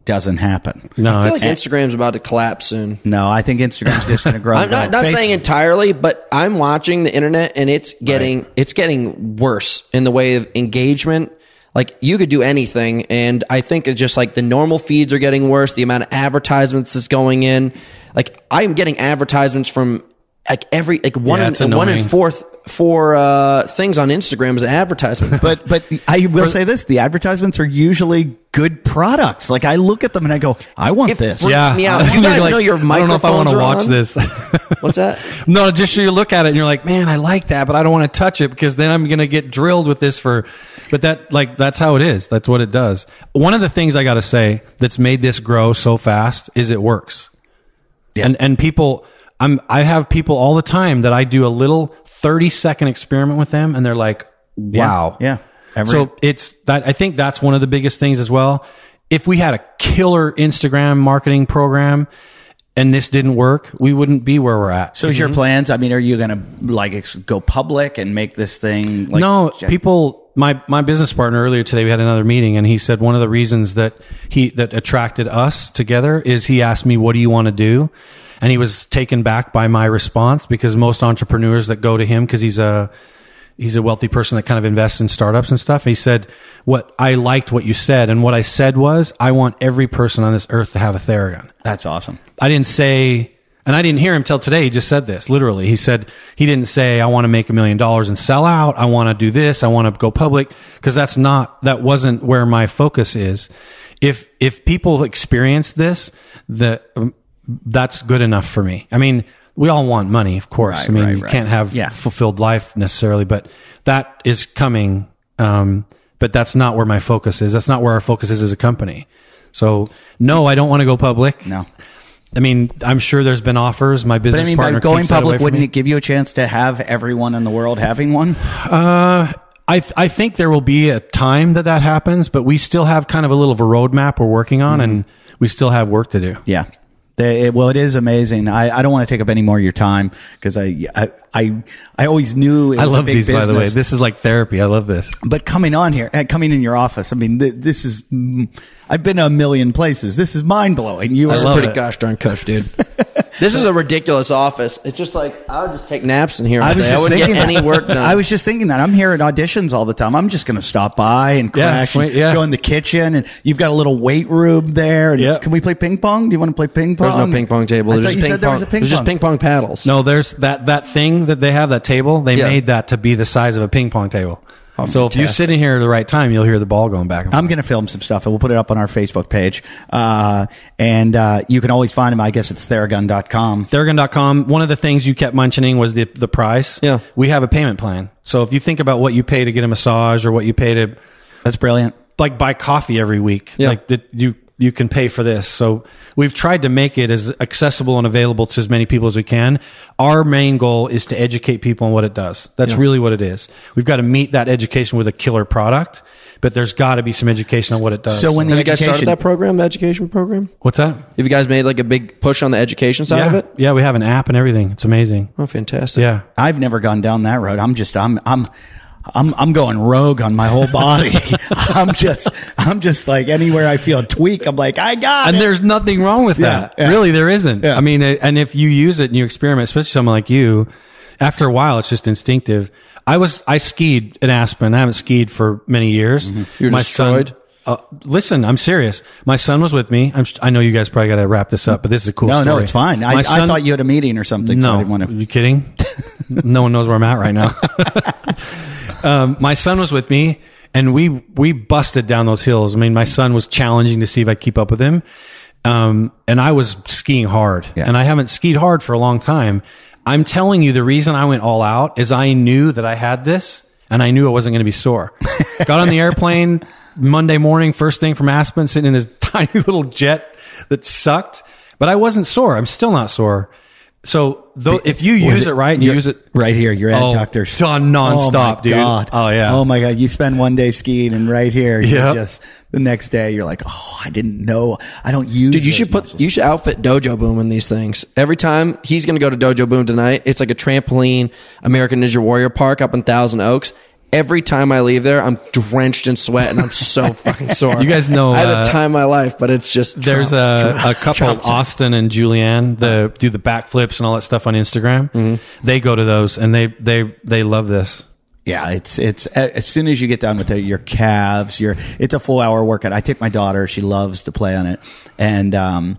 doesn't happen. No, I feel like Instagram's about to collapse soon. No, I think Instagram's just going to grow. I'm not saying entirely, but I'm watching the internet and it's getting worse in the way of engagement. Like, you could do anything, and I think it's just like the normal feeds are getting worse. The amount of advertisements that's going in, like, I'm getting advertisements from like one in four things on Instagram is an advertisement. But I will say this: the advertisements are usually good products. Like, I look at them and I go, I want this. Freaks me out. You guys know your microphones. I don't know if I want to watch on? this. What's that? No, just so you look at it and you're like, man, I like that, but I don't want to touch it because then I'm going to get drilled with this but that's how it is. That's what it does. One of the things I got to say that's made this grow so fast is it works. Yeah. And people, I have people all the time that I do a little 30-second experiment with them and they're like, wow. Yeah. So I think that's one of the biggest things as well. If we had a killer Instagram marketing program and this didn't work, we wouldn't be where we're at. So, is your plans? I mean, are you going to go public and make this thing? No, people. My business partner earlier today, we had another meeting, and he said one of the reasons that attracted us together is he asked me, "What do you want to do?" And he was taken back by my response because most entrepreneurs that go to him, because he's a wealthy person that kind of invests in startups and stuff. He said, I liked what you said. And what I said was, I want every person on this earth to have a Theragun. That's awesome. I didn't say, and I didn't hear him till today. He just said this, literally. He said, he didn't say, I want to make $1 million and sell out. I want to do this. I want to go public. Because that wasn't where my focus is. If people experience this, that's good enough for me. I mean, we all want money, of course. Right, you can't have fulfilled life necessarily, but that is coming. But that's not where my focus is. That's not where our focus is as a company. So no, I don't want to go public. No. I mean, I'm sure there's been offers. My business partner by going keeps that away public, from wouldn't me. it give you a chance to have everyone in the world having one? I think there will be a time that happens, but we still have kind of a little of a roadmap we're working on, and we still have work to do. Yeah. Well, it is amazing. I don't want to take up any more of your time because I always knew it was I love a big these, business. by the way. This is like therapy. I love this. But coming in your office, I mean, this is. I've been to a million places. This is mind blowing. This is pretty gosh darn cush, dude. This is a ridiculous office. It's just like I would just take naps in here. I wouldn't get any work done. I was just thinking that I'm here at auditions all the time. I'm just going to stop by and crash, go in the kitchen, and you've got a little weight room there. And can we play ping pong? Do you want to play ping pong? There's no ping pong table. I thought you said there was a ping pong. There's just ping pong paddles. No, there's that thing that they have, that table. They made that to be the size of a ping pong table. Oh, so if you sit in here at the right time, you'll hear the ball going back and forth. I'm going to film some stuff, and we'll put it up on our Facebook page. And you can always find them. I guess it's Theragun.com. Theragun.com. One of the things you kept mentioning was the price. Yeah. We have a payment plan. So if you think about what you pay to get a massage or what you pay to... That's brilliant. Like buy coffee every week. Yeah. Like you can pay for this. So we've tried to make it as accessible and available to as many people as we can. Our main goal is to educate people on what it does. That's really what it is. We've got to meet that education with a killer product, but there's got to be some education on what it does. So when have you guys started that program, the education program? What's that? Have you guys made like a big push on the education side of it? Yeah, we have an app and everything. It's amazing. Oh, fantastic. Yeah. I've never gone down that road. I'm going rogue on my whole body. I'm just like anywhere I feel a tweak, I'm like, I got it. And there's nothing wrong with that. Yeah. Really, there isn't. Yeah. I mean, and if you use it and you experiment, especially someone like you, after a while, it's just instinctive. I skied in Aspen. I haven't skied for many years. Mm-hmm. You're destroyed. Listen, I'm serious. My son was with me. I know you guys probably got to wrap this up, but this is a cool story. No, it's fine. I thought you had a meeting or something. No, so I didn't want to... Are you kidding? No one knows where I'm at right now. My son was with me, and we busted down those hills. I mean, my son was challenging to see if I keep up with him. And I was skiing hard, and I haven't skied hard for a long time. I'm telling you, the reason I went all out is I knew that I had this, and I knew I wasn't going to be sore. Got on the airplane Monday morning, first thing from Aspen, sitting in this tiny little jet that sucked, but I wasn't sore. I'm still not sore. So if you use it right and you use it right here, your adductors done nonstop, dude. God. Oh yeah. Oh my God. You spend one day skiing and right here, you're just the next day you're like, oh, I didn't know. I don't use. Dude, you should outfit Dojo Boom in these things. Every time he's going to go to Dojo Boom tonight, it's like a trampoline, American Ninja Warrior Park up in Thousand Oaks. every time I leave there, I'm drenched in sweat and I'm so fucking sore. You guys know I had the time of my life, but it's just there's a couple, Austin and Julianne, do the backflips and all that stuff on Instagram. They go to those and they love this. Yeah, it's as soon as you get done with your calves, it's a full hour workout. I take my daughter; she loves to play on it, and I'm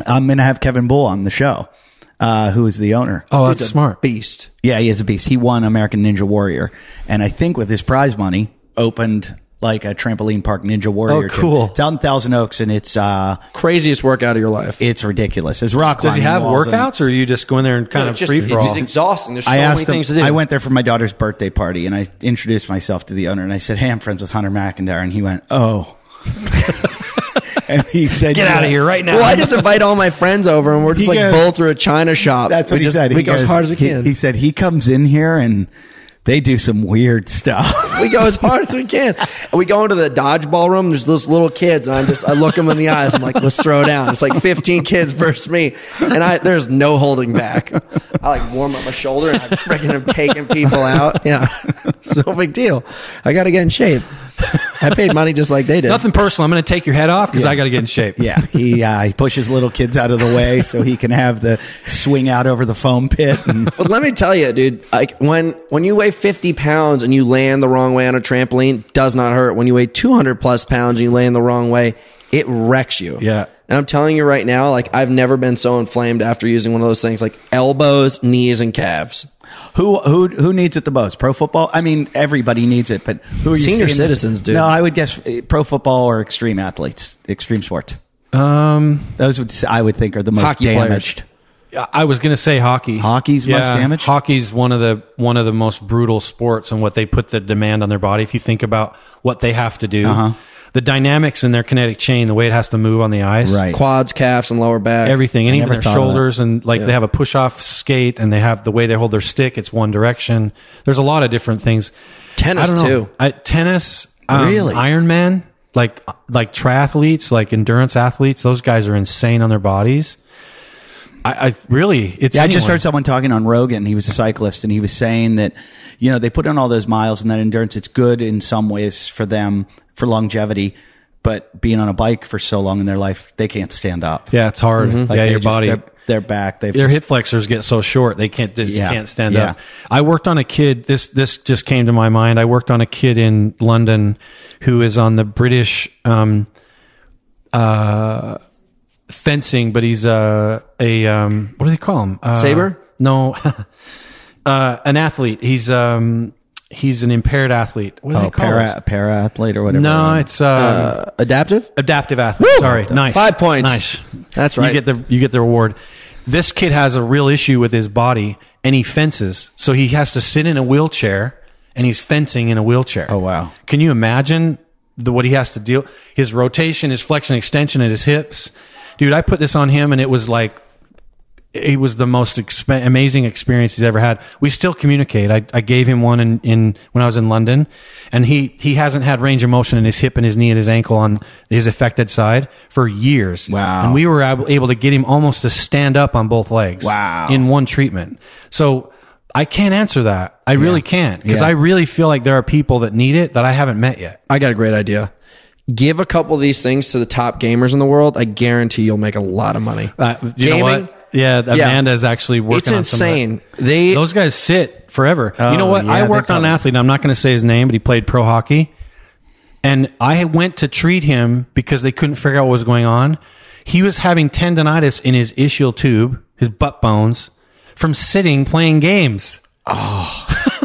gonna have Kevin Bull on the show, who is the owner. Oh, that's smart. Beast. Yeah, he is a beast. He won American Ninja Warrior, and I think with his prize money, opened like a trampoline park, Ninja Warrior. Oh, cool! It's out in Thousand Oaks, and it's craziest workout of your life. It's ridiculous. It's rock Does he climbing have walls workouts, or are you just going there and kind of free for all? It's exhausting. There's so I many asked him, things to do. I went there for my daughter's birthday party, and I introduced myself to the owner, and I said, "Hey, I'm friends with Hunter McIntyre," and he went, "Oh." And he said, Get out of here right now. Well, I just invite all my friends over, and we're just bowl through a china shop. That's what he said. We go as hard as we can. He said he comes in here and they do some weird stuff. We go as hard as we can. And we go into the dodgeball room. There's those little kids, and I look them in the eyes. I'm like, let's throw down. It's like 15 kids versus me, and there's no holding back. I like warm up my shoulder, and I freaking am taking people out. Yeah, it's no big deal. I got to get in shape. I paid money just like they did. Nothing personal. I'm going to take your head off because I got to get in shape. Yeah, he pushes little kids out of the way so he can have the swing out over the foam pit. But let me tell you, dude, like when you weigh 50 pounds and you land the wrong way on a trampoline, does not hurt. When you weigh 200 plus pounds and you land the wrong way, it wrecks you. Yeah. And I'm telling you right now, like I've never been so inflamed after using one of those things, like elbows, knees, and calves. Who needs it the most? Pro football? I mean, everybody needs it, but who are you Senior seeing? citizens do. No, I would guess pro football or extreme athletes, extreme sports. Those I would think are the most Hockey damaged. I was going to say hockey. Hockey's most damaged? Hockey's one of the most brutal sports and what they put the demand on their body. If you think about what they have to do, the dynamics in their kinetic chain, the way it has to move on the ice, right? Quads, calves, and lower back, everything, and even their thought shoulders, and like they have a push-off skate, and they have the way they hold their stick. It's one direction. There's a lot of different things. Tennis too. Tennis, really? Ironman, like triathletes, like endurance athletes. Those guys are insane on their bodies. I really, it's I just heard someone talking on Rogan. He was a cyclist, and he was saying that, they put in all those miles and that endurance. It's good in some ways for them for longevity, but being on a bike for so long in their life, they can't stand up. Yeah, it's hard. Like Your body, their back, their hip flexors get so short they can't stand Yeah. up. I worked on a kid. This just came to my mind. I worked on a kid in London who is on the British fencing, but he's what do they call him? Saber? No, an athlete. He's an impaired athlete. What do they call it? Para athlete or whatever. No, it's adaptive athlete. Woo! Sorry, nice. 5 points. Nice. That's right. You get the reward. This kid has a real issue with his body, and he fences, so he has to sit in a wheelchair, and he's fencing in a wheelchair. Oh wow! Can you imagine what he has to deal? His rotation, his flexion, extension at his hips. Dude, I put this on him, and it was the most amazing experience he's ever had. We still communicate. I gave him one in when I was in London, and he hasn't had range of motion in his hip and his knee and his ankle on his affected side for years. Wow. And we were able to get him almost to stand up on both legs. Wow. In one treatment. So I can't answer that. I really can't, because I really feel like there are people that need it that I haven't met yet. I got a great idea. Give a couple of these things to the top gamers in the world. I guarantee you'll make a lot of money. You know what? Yeah, Amanda is actually working on some of that. It's insane. Those guys sit forever. Oh, you know what? yeah, I worked on an athlete. I'm not going to say his name, but he played pro hockey. And I went to treat him because they couldn't figure out what was going on. He was having tendonitis in his ischial tube, his butt bones, from sitting playing games.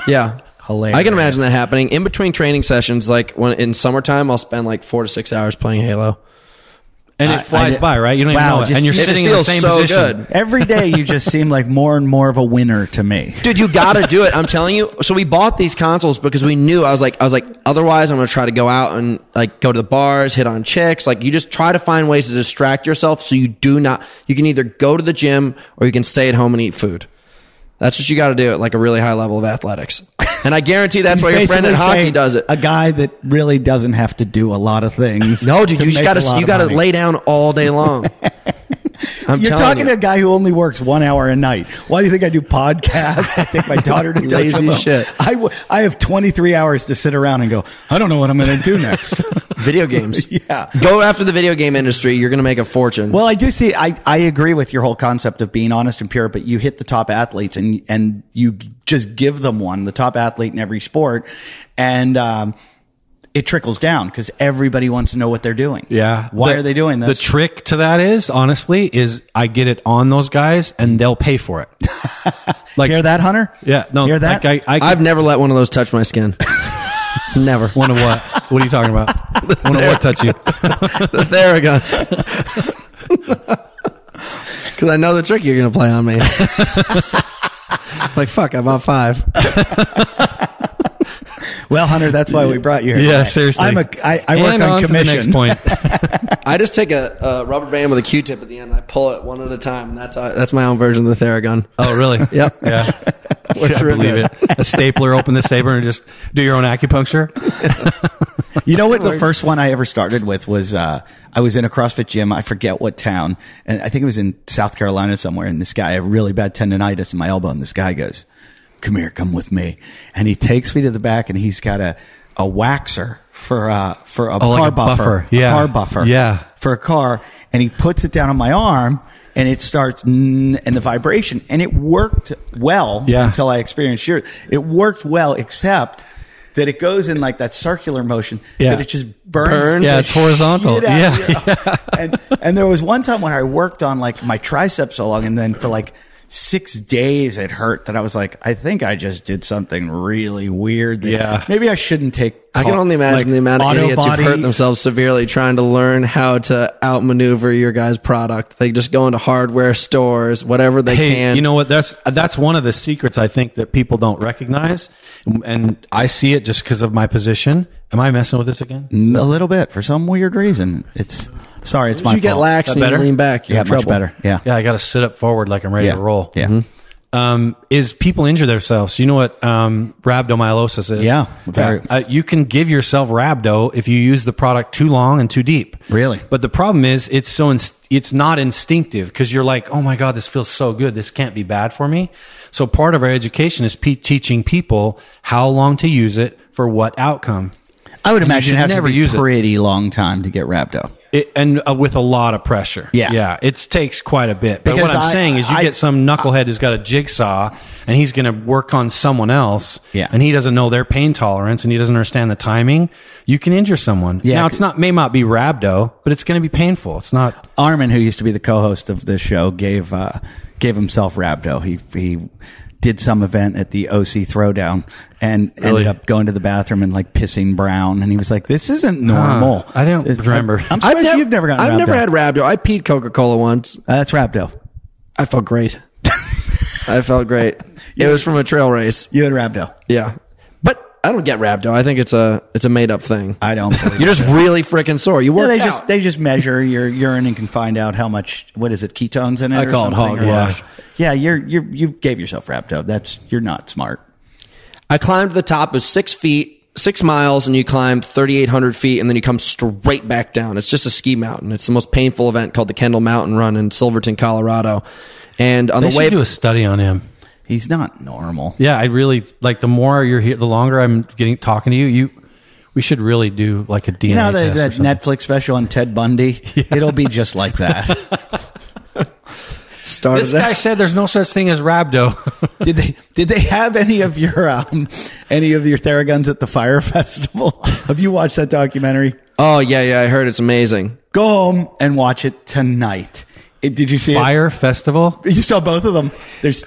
Yeah. Hilarious. I can imagine that happening in between training sessions. Like when in summertime, I'll spend like 4 to 6 hours playing Halo. And it flies by, right? You don't Wow, even know it. just- And you're it sitting in the feels same so position. good. Every day you just seem like more and more of a winner to me. Dude, you got to do it. I'm telling you. So we bought these consoles because we knew I was like, otherwise I'm going to try to go out and like go to the bars, hit on chicks. Like you just try to find ways to distract yourself. So you can either go to the gym or you can stay at home and eat food. That's what you got to do at like a really high level of athletics. And I guarantee that's why your friend at Basically hockey saying does it. A guy that really doesn't have to do a lot of things. No, dude, to you just make got a lot to of money. lay down all day long. You're talking to a guy who only works 1 hour a night. Why do you think I do podcasts? I take my daughter to Lazy shit. I have 23 hours to sit around and go, I don't know what I'm going to do next. Video games. Yeah. Go after the video game industry. You're going to make a fortune. Well, I do see, I agree with your whole concept of being honest and pure, but you hit the top athletes and you just give them the top athlete in every sport. And, it trickles down because everybody wants to know what they're doing. Yeah. Why are they doing this? The trick to that is, honestly, I get it on those guys and they'll pay for it. Like, hear that, Hunter? Yeah. No, hear that? Like I've never let one of those touch my skin. Never. One of what? What are you talking about? One of what touch you? The Theragun. Because I know the trick you're going to play on me. Like, fuck, I bought 5. Well, Hunter, that's why we brought you here. Yeah, today. seriously. I work on commission. To the next point. I just take a rubber band with a Q-tip at the end. I pull it one at a time, and that's my own version of the Theragun. Oh, really? Yep. Yeah. Works I real believe good. it. A stapler, open the stapler, and just do your own acupuncture. You know what? The first one I ever started with was I was in a CrossFit gym. I forget what town, and I think it was in South Carolina somewhere. And this guy, I have really bad tendonitis in my elbow, and this guy goes, "Come here, come with me." And he takes me to the back, and he's got a waxer for a car like a buffer. Yeah. A car buffer. Yeah. For a car. And he puts it down on my arm, and it starts and the vibration. And it worked well until I experienced yours. It worked well, except that it goes in like that circular motion that it just burns. Yeah, it's horizontal. Yeah. And there was one time when I worked on like my triceps so long, and then for like 6 days it hurt that I was like, I think I just did something really weird. Maybe I shouldn't take. I can only imagine the amount of idiots who've hurt themselves severely trying to learn how to outmaneuver your guys' product. They just go into hardware stores, whatever they can. You know what? That's one of the secrets I think that people don't recognize, and I see it just because of my position. Am I messing with this again? A little bit for some weird reason. It's my fault. You get lax and you lean back. You're in trouble. Much better. Yeah. Yeah, I got to sit up forward like I'm ready to roll. Yeah. Mm-hmm. Is people injure themselves. You know what rhabdomyolysis is? Yeah. You can give yourself rhabdo if you use the product too long and too deep. Really? But the problem is it's not instinctive because you're like, oh my God, this feels so good. This can't be bad for me. So part of our education is teaching people how long to use it for what outcome. I would imagine it has to be use pretty long time to get rhabdo. And with a lot of pressure. Yeah. It takes quite a bit. But Because what I'm saying is you get some knucklehead who's got a jigsaw and he's going to work on someone else and he doesn't know their pain tolerance and he doesn't understand the timing. You can injure someone. Now, may not be rhabdo, but it's going to be painful. It's not. Armin, who used to be the co-host of this show, gave himself rhabdo. He did some event at the OC Throwdown and ended up going to the bathroom and like pissing brown. And he was like, "This isn't normal." I don't remember. I'm surprised you've never gotten rhabdo. I've never had rhabdo. I peed Coca-Cola once. That's rhabdo. I felt great. I felt great. It was from a trail race. You had rhabdo. Yeah. But I don't get rhabdo. I think it's a made up thing. I don't. You're just really freaking sore. You work out. They just measure your urine and can find out how much, what is it, ketones in it? I call it hogwash. Yeah, you gave yourself rhabdo. You're not smart. I climbed to the top. It was 6 feet, 6 miles, and you climb 3,800 feet, and then you come straight back down. It's just a ski mountain. It's the most painful event called the Kendall Mountain Run in Silverton, Colorado. And on They the way, should do a study on him. He's not normal. Yeah, I really like. The more you're here, the longer I'm talking to you. We should really do like a DNA. You know test that or something. Netflix special on Ted Bundy? Yeah. It'll be just like that. This guy said there's no such thing as rhabdo. Did they have any of your Theraguns at the Fire Festival? Have you watched that documentary? Oh yeah, I heard it's amazing. Go home and watch it tonight. Did you see Fire Festival? You saw both of them.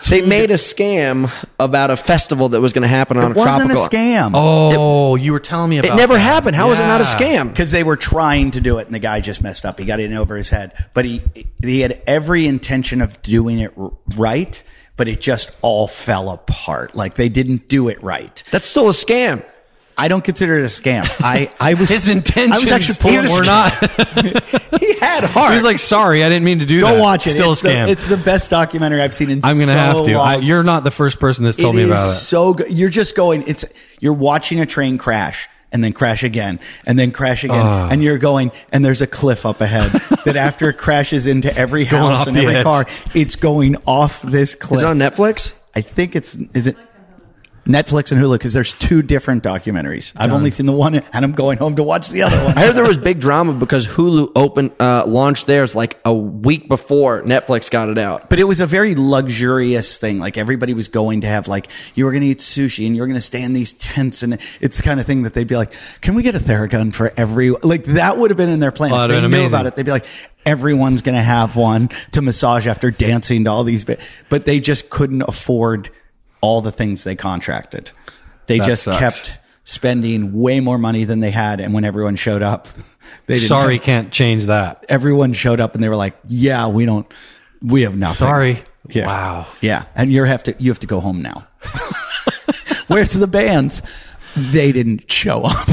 They made a scam about a festival that was going to happen on a tropical. It wasn't a scam. Oh, you were telling me about it. It never that. happened. How was it not a scam? Because they were trying to do it, and the guy just messed up. He got in over his head, but he had every intention of doing it right, but it just all fell apart. Like they didn't do it right. That's still a scam. I don't consider it a scam. I was his intentions. I was actually pulling. We're not. He had heart. He was like, "Sorry, I didn't mean to do that." Go watch it. Still a scam. It's the best documentary I've seen in. I'm gonna have to. Long. You're not the first person that's told me about it. So good. You're just going. You're watching a train crash, and then crash again, and then crash again. And you're going, and there's a cliff up ahead that after it crashes into every house and every car, it's going off this cliff. Is it on Netflix? I think is it Netflix and Hulu, because there's two different documentaries. I've only seen the one, and I'm going home to watch the other one. I heard there was big drama because Hulu launched theirs like a week before Netflix got it out. But it was a very luxurious thing. Like everybody was going to have you were going to eat sushi and you were going to stay in these tents, and it's the kind of thing that they'd be like, can we get a Theragun for every, like that would have been in their plan. If they knew about it, they'd be like, everyone's going to have one to massage after dancing to all these, but they just couldn't afford all the things they contracted. They just kept spending way more money than they had. And when everyone showed up, they didn't can't change that. Everyone showed up and they were like, yeah, we have nothing. Sorry. Yeah. Wow. Yeah. And you have to go home now. Where's the bands? They didn't show up.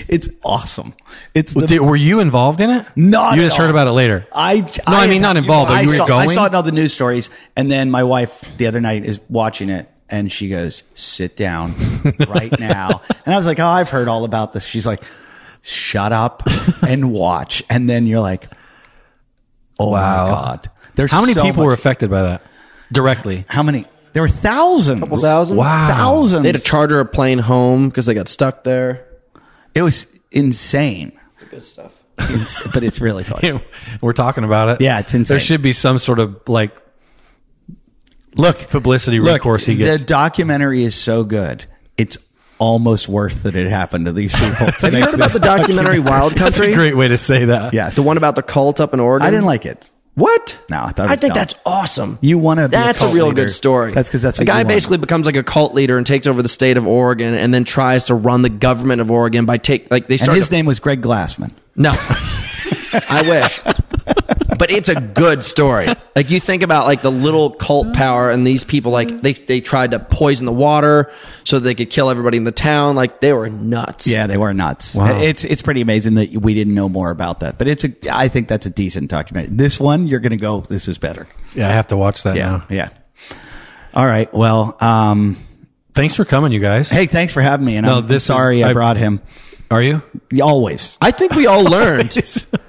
It's awesome. Were you involved in it? Not You just heard about it later. I mean, not involved, but you were going? I saw it in all the news stories, and then my wife the other night is watching it, and she goes, sit down right now. And I was like, oh, I've heard all about this. She's like, shut up and watch. And then you're like, oh wow. my God. There's How many so people much. were affected by that directly? How many? There were thousands. Couple thousand? Wow. Thousands. They had to charter a plane home because they got stuck there. It was insane. Good stuff. But it's really fun. We're talking about it. Yeah, it's insane. There should be some sort of publicity recourse he gets. The documentary is so good. It's almost worth that it happened to these people. Have you heard about the documentary Wild That's Country? a great way to say that. Yes. The one about the cult up in Oregon? I didn't like it. What? No, I thought it was think dumb. that's awesome. You want to be That's a cult real leader. good story. That's because that's a what guy you want. basically becomes like a cult leader and takes over the state of Oregon and then tries to run the government of Oregon by And his name was Greg Glassman. No. I wish. But it's a good story. Like you think about like the little cult power and these people, like they tried to poison the water so that they could kill everybody in the town. Like they were nuts. Yeah, they were nuts. Wow. It's pretty amazing that we didn't know more about that. But I think that's a decent documentary. This one, you're going to go, this is better. Yeah, I have to watch that Yeah, now. yeah. All right. Well, Thanks for coming, you guys. hey, thanks for having me. And I'm sorry I brought him. Are you? Always. I think we all learned.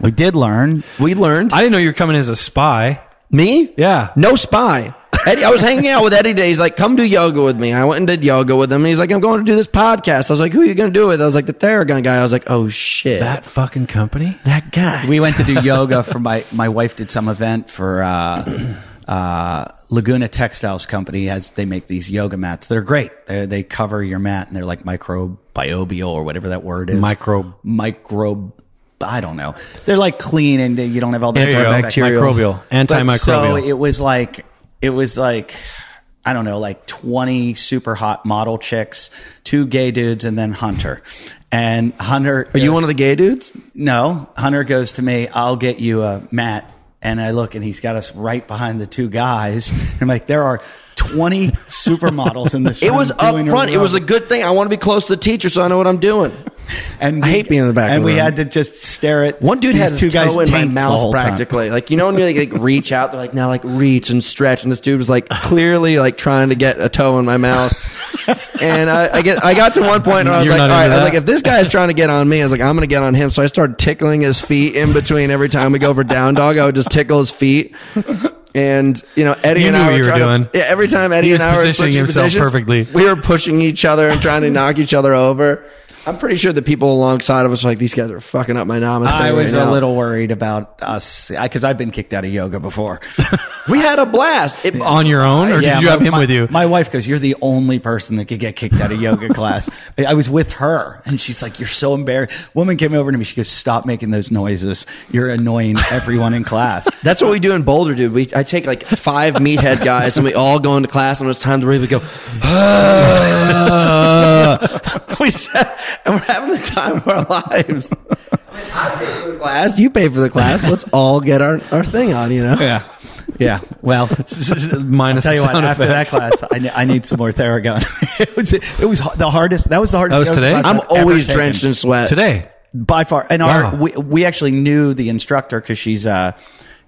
We did learn. We learned. I didn't know you were coming as a spy. Me? Yeah. No spy. Eddie, I was hanging out with Eddie today. He's like, come do yoga with me. I went and did yoga with him. And he's like, I'm going to do this podcast. I was like, who are you going to do it with? I was like, the Theragun guy. I was like, oh shit. That fucking company? That guy. We went to do yoga for my wife did some event for Laguna Textiles Company. They make these yoga mats. They're great. They cover your mat and they're like microbial or whatever that word is. Microbe. I don't know. They're like clean and you don't have all the Microbial. Antimicrobial. So it was like I don't know, like 20 super hot model chicks, 2 gay dudes, and then Hunter. And Hunter Are you one of the gay dudes? No. Hunter goes to me, I'll get you a mat. And I look and he's got us right behind the 2 guys. And I'm like, there are 20 supermodels in this room. It was up front. It was a good thing. I want to be close to the teacher so I know what I'm doing. And I hate being in the back and of the we room. had to just stare at One dude these had his 2 guys toe in my taints the mouth whole time. practically. Like, you know when you like reach out, they're like, now like reach and stretch. And this dude was like clearly like trying to get a toe in my mouth. And I got to one point where I was You're like, all not right, into I was that? like, if this guy's trying to get on me, I was like, I'm going to get on him. So I started tickling his feet in between every time we go for down dog. I would just tickle his feet. And, you know, Eddie You and knew I what were you were trying doing. to, every time Eddie He was and I were positioning switching himself positions, perfectly. we were pushing each other and trying to knock each other over. I'm pretty sure the people alongside of us were like, these guys are fucking up my namaste. I was right a now. little worried about us because I've been kicked out of yoga before. We had a blast. On your own, or Yeah, did you have him with you? My wife goes, you're the only person that could get kicked out of yoga class. I was with her and she's like, you're so embarrassed. Woman came over to me. She goes, stop making those noises. You're annoying everyone in class. That's what we do in Boulder, dude. I take like 5 meathead guys and we all go into class and when it's time to read, we go, and we're having the time of our lives. I pay for the class. You pay for the class. Let's all get our thing on, you know? Yeah. Yeah. Well, Minus I'll tell you what, sound after effects. that class, I need some more Theragun. it was the hardest. That was the hardest. That was yoga today? class I'm I've ever always taken. drenched in sweat. Today. By far. And Wow. we actually knew the instructor because she's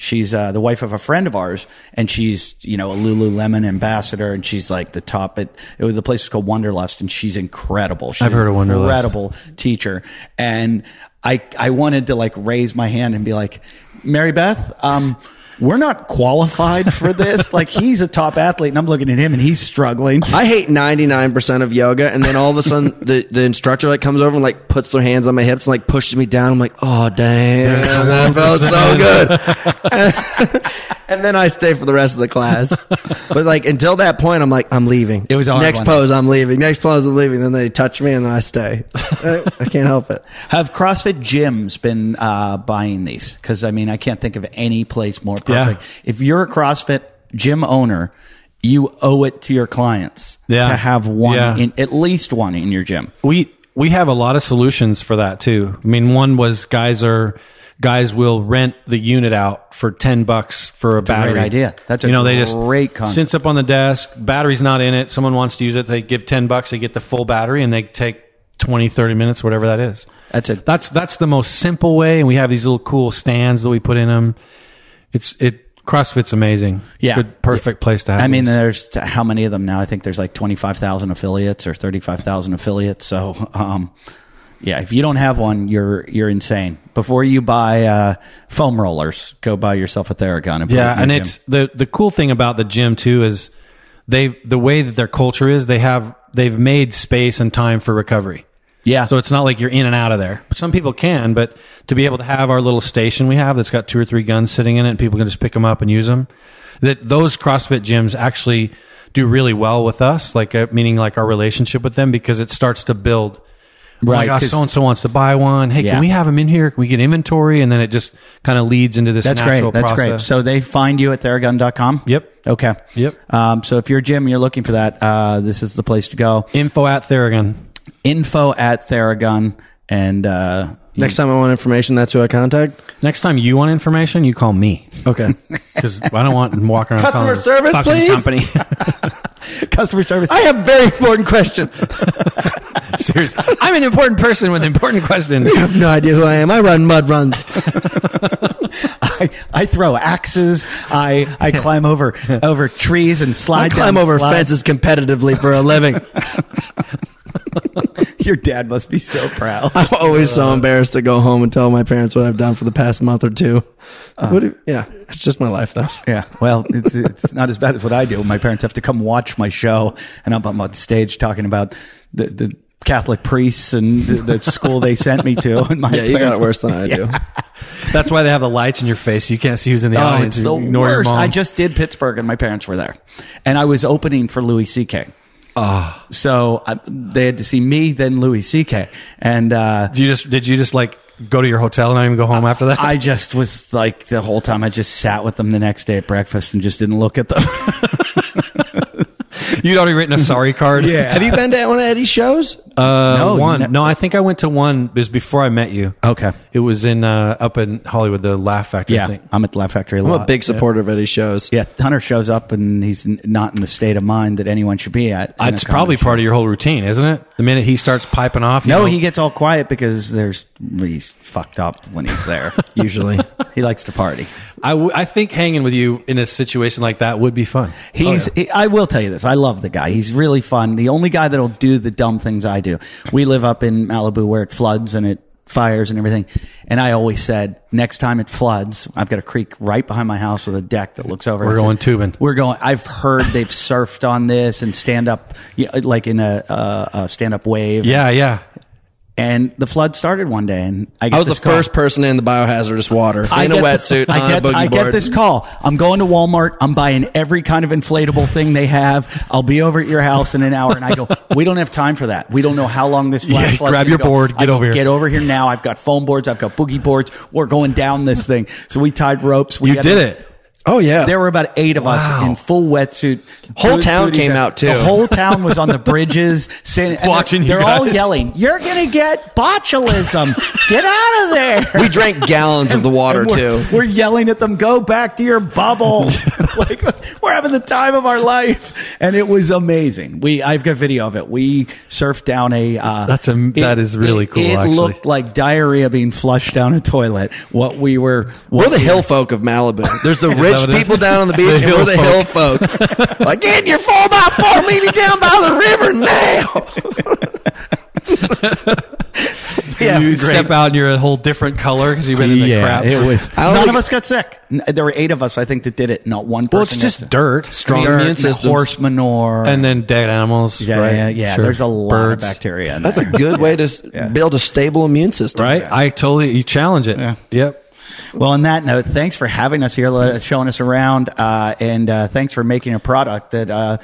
She's the wife of a friend of ours, and she's, a Lululemon ambassador, and she's like the top the place was called Wanderlust, and she's incredible. She's I've heard of Wanderlust. Incredible teacher. And I wanted to like raise my hand and be like, Mary Beth, we're not qualified for this. Like, he's a top athlete, and I'm looking at him, and he's struggling. I hate 99% of yoga, and then all of a sudden the instructor like comes over and like puts their hands on my hips and like pushes me down. I'm like, oh damn, that felt so good. And then I stay for the rest of the class. But like until that point, I'm like, I'm leaving. It was a hard next one. pose, I'm leaving. Next pose, I'm leaving. Then they touch me, and then I stay. I can't help it. Have CrossFit gyms been buying these? Because I can't think of any place more perfect. Yeah. If you're a CrossFit gym owner, you owe it to your clients to have one at least one in your gym. We have a lot of solutions for that too. One was guys will rent the unit out for $10 for a battery. Great idea. That's a they just great concept. Sits up on the desk. Battery's not in it. Someone wants to use it. They give $10. They get the full battery, and they take 20, 30 minutes, whatever that is. That's the most simple way. And we have these little cool stands that we put in them. CrossFit's amazing. Yeah. Good, perfect place to have. There's how many of them now? I think there's like 25,000 affiliates or 35,000 affiliates. So, if you don't have one, you're insane. Before you buy foam rollers, go buy yourself a Theragun. And it's the cool thing about the gym too is the way that their culture is, they've made space and time for recovery. Yeah. So it's not like you're in and out of there. But some people can, but to be able to have our little station we have that's got 2 or 3 guns sitting in it, and people can just pick them up and use them. Those CrossFit gyms actually do really well with us, meaning like our relationship with them, because it starts to build. Right. Like, so-and-so wants to buy one. Hey, can we have them in here? Can we get inventory? And then it just kind of leads into this natural process. That's great. So they find you at Theragun.com? Yep. Okay. Yep. So if you're a gym and you're looking for that, this is the place to go. Info@Theragun. Info@Theragun. And next time I want information, that's who I contact. Next time you want information, you call me. Okay. Because I don't want to walk around Customer calling service, fucking please? company. customer service. I have very important questions. Seriously. I'm an important person with important questions. You have no idea who I am. I run mud runs. I throw axes. I climb over trees and slide. I climb down over slides. fences competitively for a living. Your dad must be so proud. I'm always so embarrassed to go home and tell my parents what I've done for the past month or two. It's just my life, though. Yeah, well, it's not as bad as what I do. My parents have to come watch my show, and I'm on stage talking about the Catholic priests and the school they sent me to. And you got it worse than I do. That's why they have the lights in your face. You can't see who's in the audience. It's the Ignore worst. your mom. I just did Pittsburgh, and my parents were there, and I was opening for Louis C.K. So they had to see me, then Louis C.K. And did you just like go to your hotel and not even go home after that? I just was like, the whole time I just sat with them the next day at breakfast and just didn't look at them. You'd already written a sorry card. Yeah. Have you been to one of Eddie's shows? One. No, I think I went to one. It was before I met you. Okay. It was in up in Hollywood, the Laugh Factory. I think. I'm at the Laugh Factory a I'm lot. a big supporter of Eddie's shows. Yeah, Hunter shows up and he's not in the state of mind that anyone should be at. It's probably part of your whole routine, isn't it? The minute he starts piping off. He gets all quiet because he's fucked up when he's there. Usually. He likes to party. I think hanging with you in a situation like that would be fun. I will tell you this. I love the guy. He's really fun. The only guy that'll do the dumb things I do. We live up in Malibu where it floods and it fires and everything. And I always said, next time it floods, I've got a creek right behind my house with a deck that looks over. We're going tubing. I've heard they've surfed on this and stand up, like in a stand up wave. Yeah. And the flood started one day, and I was the first person in the biohazardous water in a wetsuit on a boogie board. I get this call. I'm going to Walmart. I'm buying every kind of inflatable thing they have. I'll be over at your house in an hour. And I go, we don't have time for that. We don't know how long this flash floods. Grab your board. Get over here. Get over here now. I've got foam boards. I've got boogie boards. We're going down this thing. So we tied ropes. You did it. Oh, yeah. There were about 8 of us in full wetsuit. Whole town came out, too. The whole town was on the bridges. Watching you They're all guys. yelling, "You're going to get botulism. Get out of there." We drank gallons of the water, And too. We're yelling at them, "Go back to your bubble." Like, we're having the time of our life. And it was amazing. I've got video of it. We surfed down that is really cool, It actually. looked like diarrhea being flushed down a toilet. We're the hill folk of Malibu. There's the rich what it is? people down on the beach, The and we're the hill hill folk. Like, get in your 4x4, meet me down by the river now. Yeah, You great. step out and you're a whole different color because you've been in the crap. it was. I don't None think- of us got sick. There were 8 of us, I think, that did it. Not one person. Well, it's got just sick. dirt. Strong Dirt, immune and systems. horse manure, And then dead animals. yeah, right? yeah. Sure. There's a lot of Birds. bacteria in That's a there. good way to build a stable immune system. Right? I totally, you challenge it. Yeah. Yep. Well, on that note, thanks for having us here, showing us around, and thanks for making a product that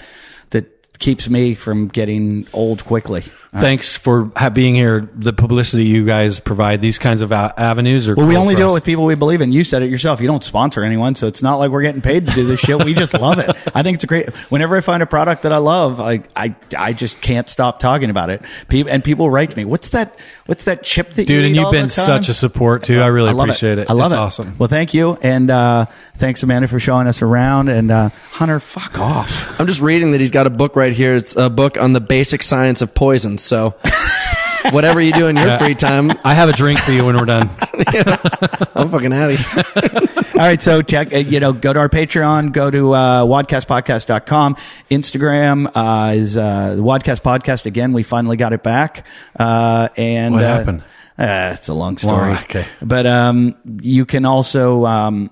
keeps me from getting old quickly. Thanks for being here. The publicity you guys provide, these kinds of avenues are Well, we cool only for do it us. with people we believe in. You said it yourself. You don't sponsor anyone, so it's not like we're getting paid to do this shit. We just love it. I think it's a great. Whenever I find a product that I love, I just can't stop talking about it. People write to me, "What's that chip that you Dude, eat and you've all been the time?" such a support too. I really love appreciate it. I love it's it. awesome. Well, thank you, and thanks Amanda for showing us around. And Hunter, fuck off. I'm just reading that he's got a book right here. It's a book on the basic science of poison. So, whatever you do in your free time, I have a drink for you when we're done. I'm fucking out of here. All right, so check, go to our Patreon, go to wadcastpodcast.com. Instagram is the Wadcast Podcast. Again, we finally got it back. And What happened? It's a long story. Well, okay. But you can also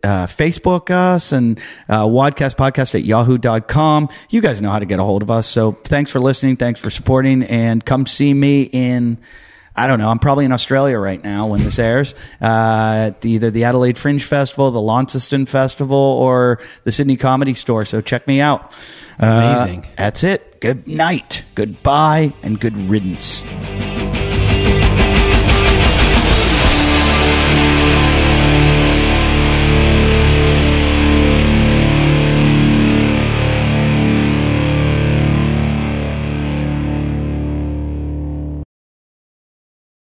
Facebook us and wadcastpodcast at yahoo.com. You guys know how to get a hold of us. So thanks for listening. Thanks for supporting. And come see me in... I don't know. I'm probably in Australia right now when this airs. Either the Adelaide Fringe Festival, the Launceston Festival, or the Sydney Comedy Store. So check me out. Amazing. That's it. Good night, goodbye, and good riddance.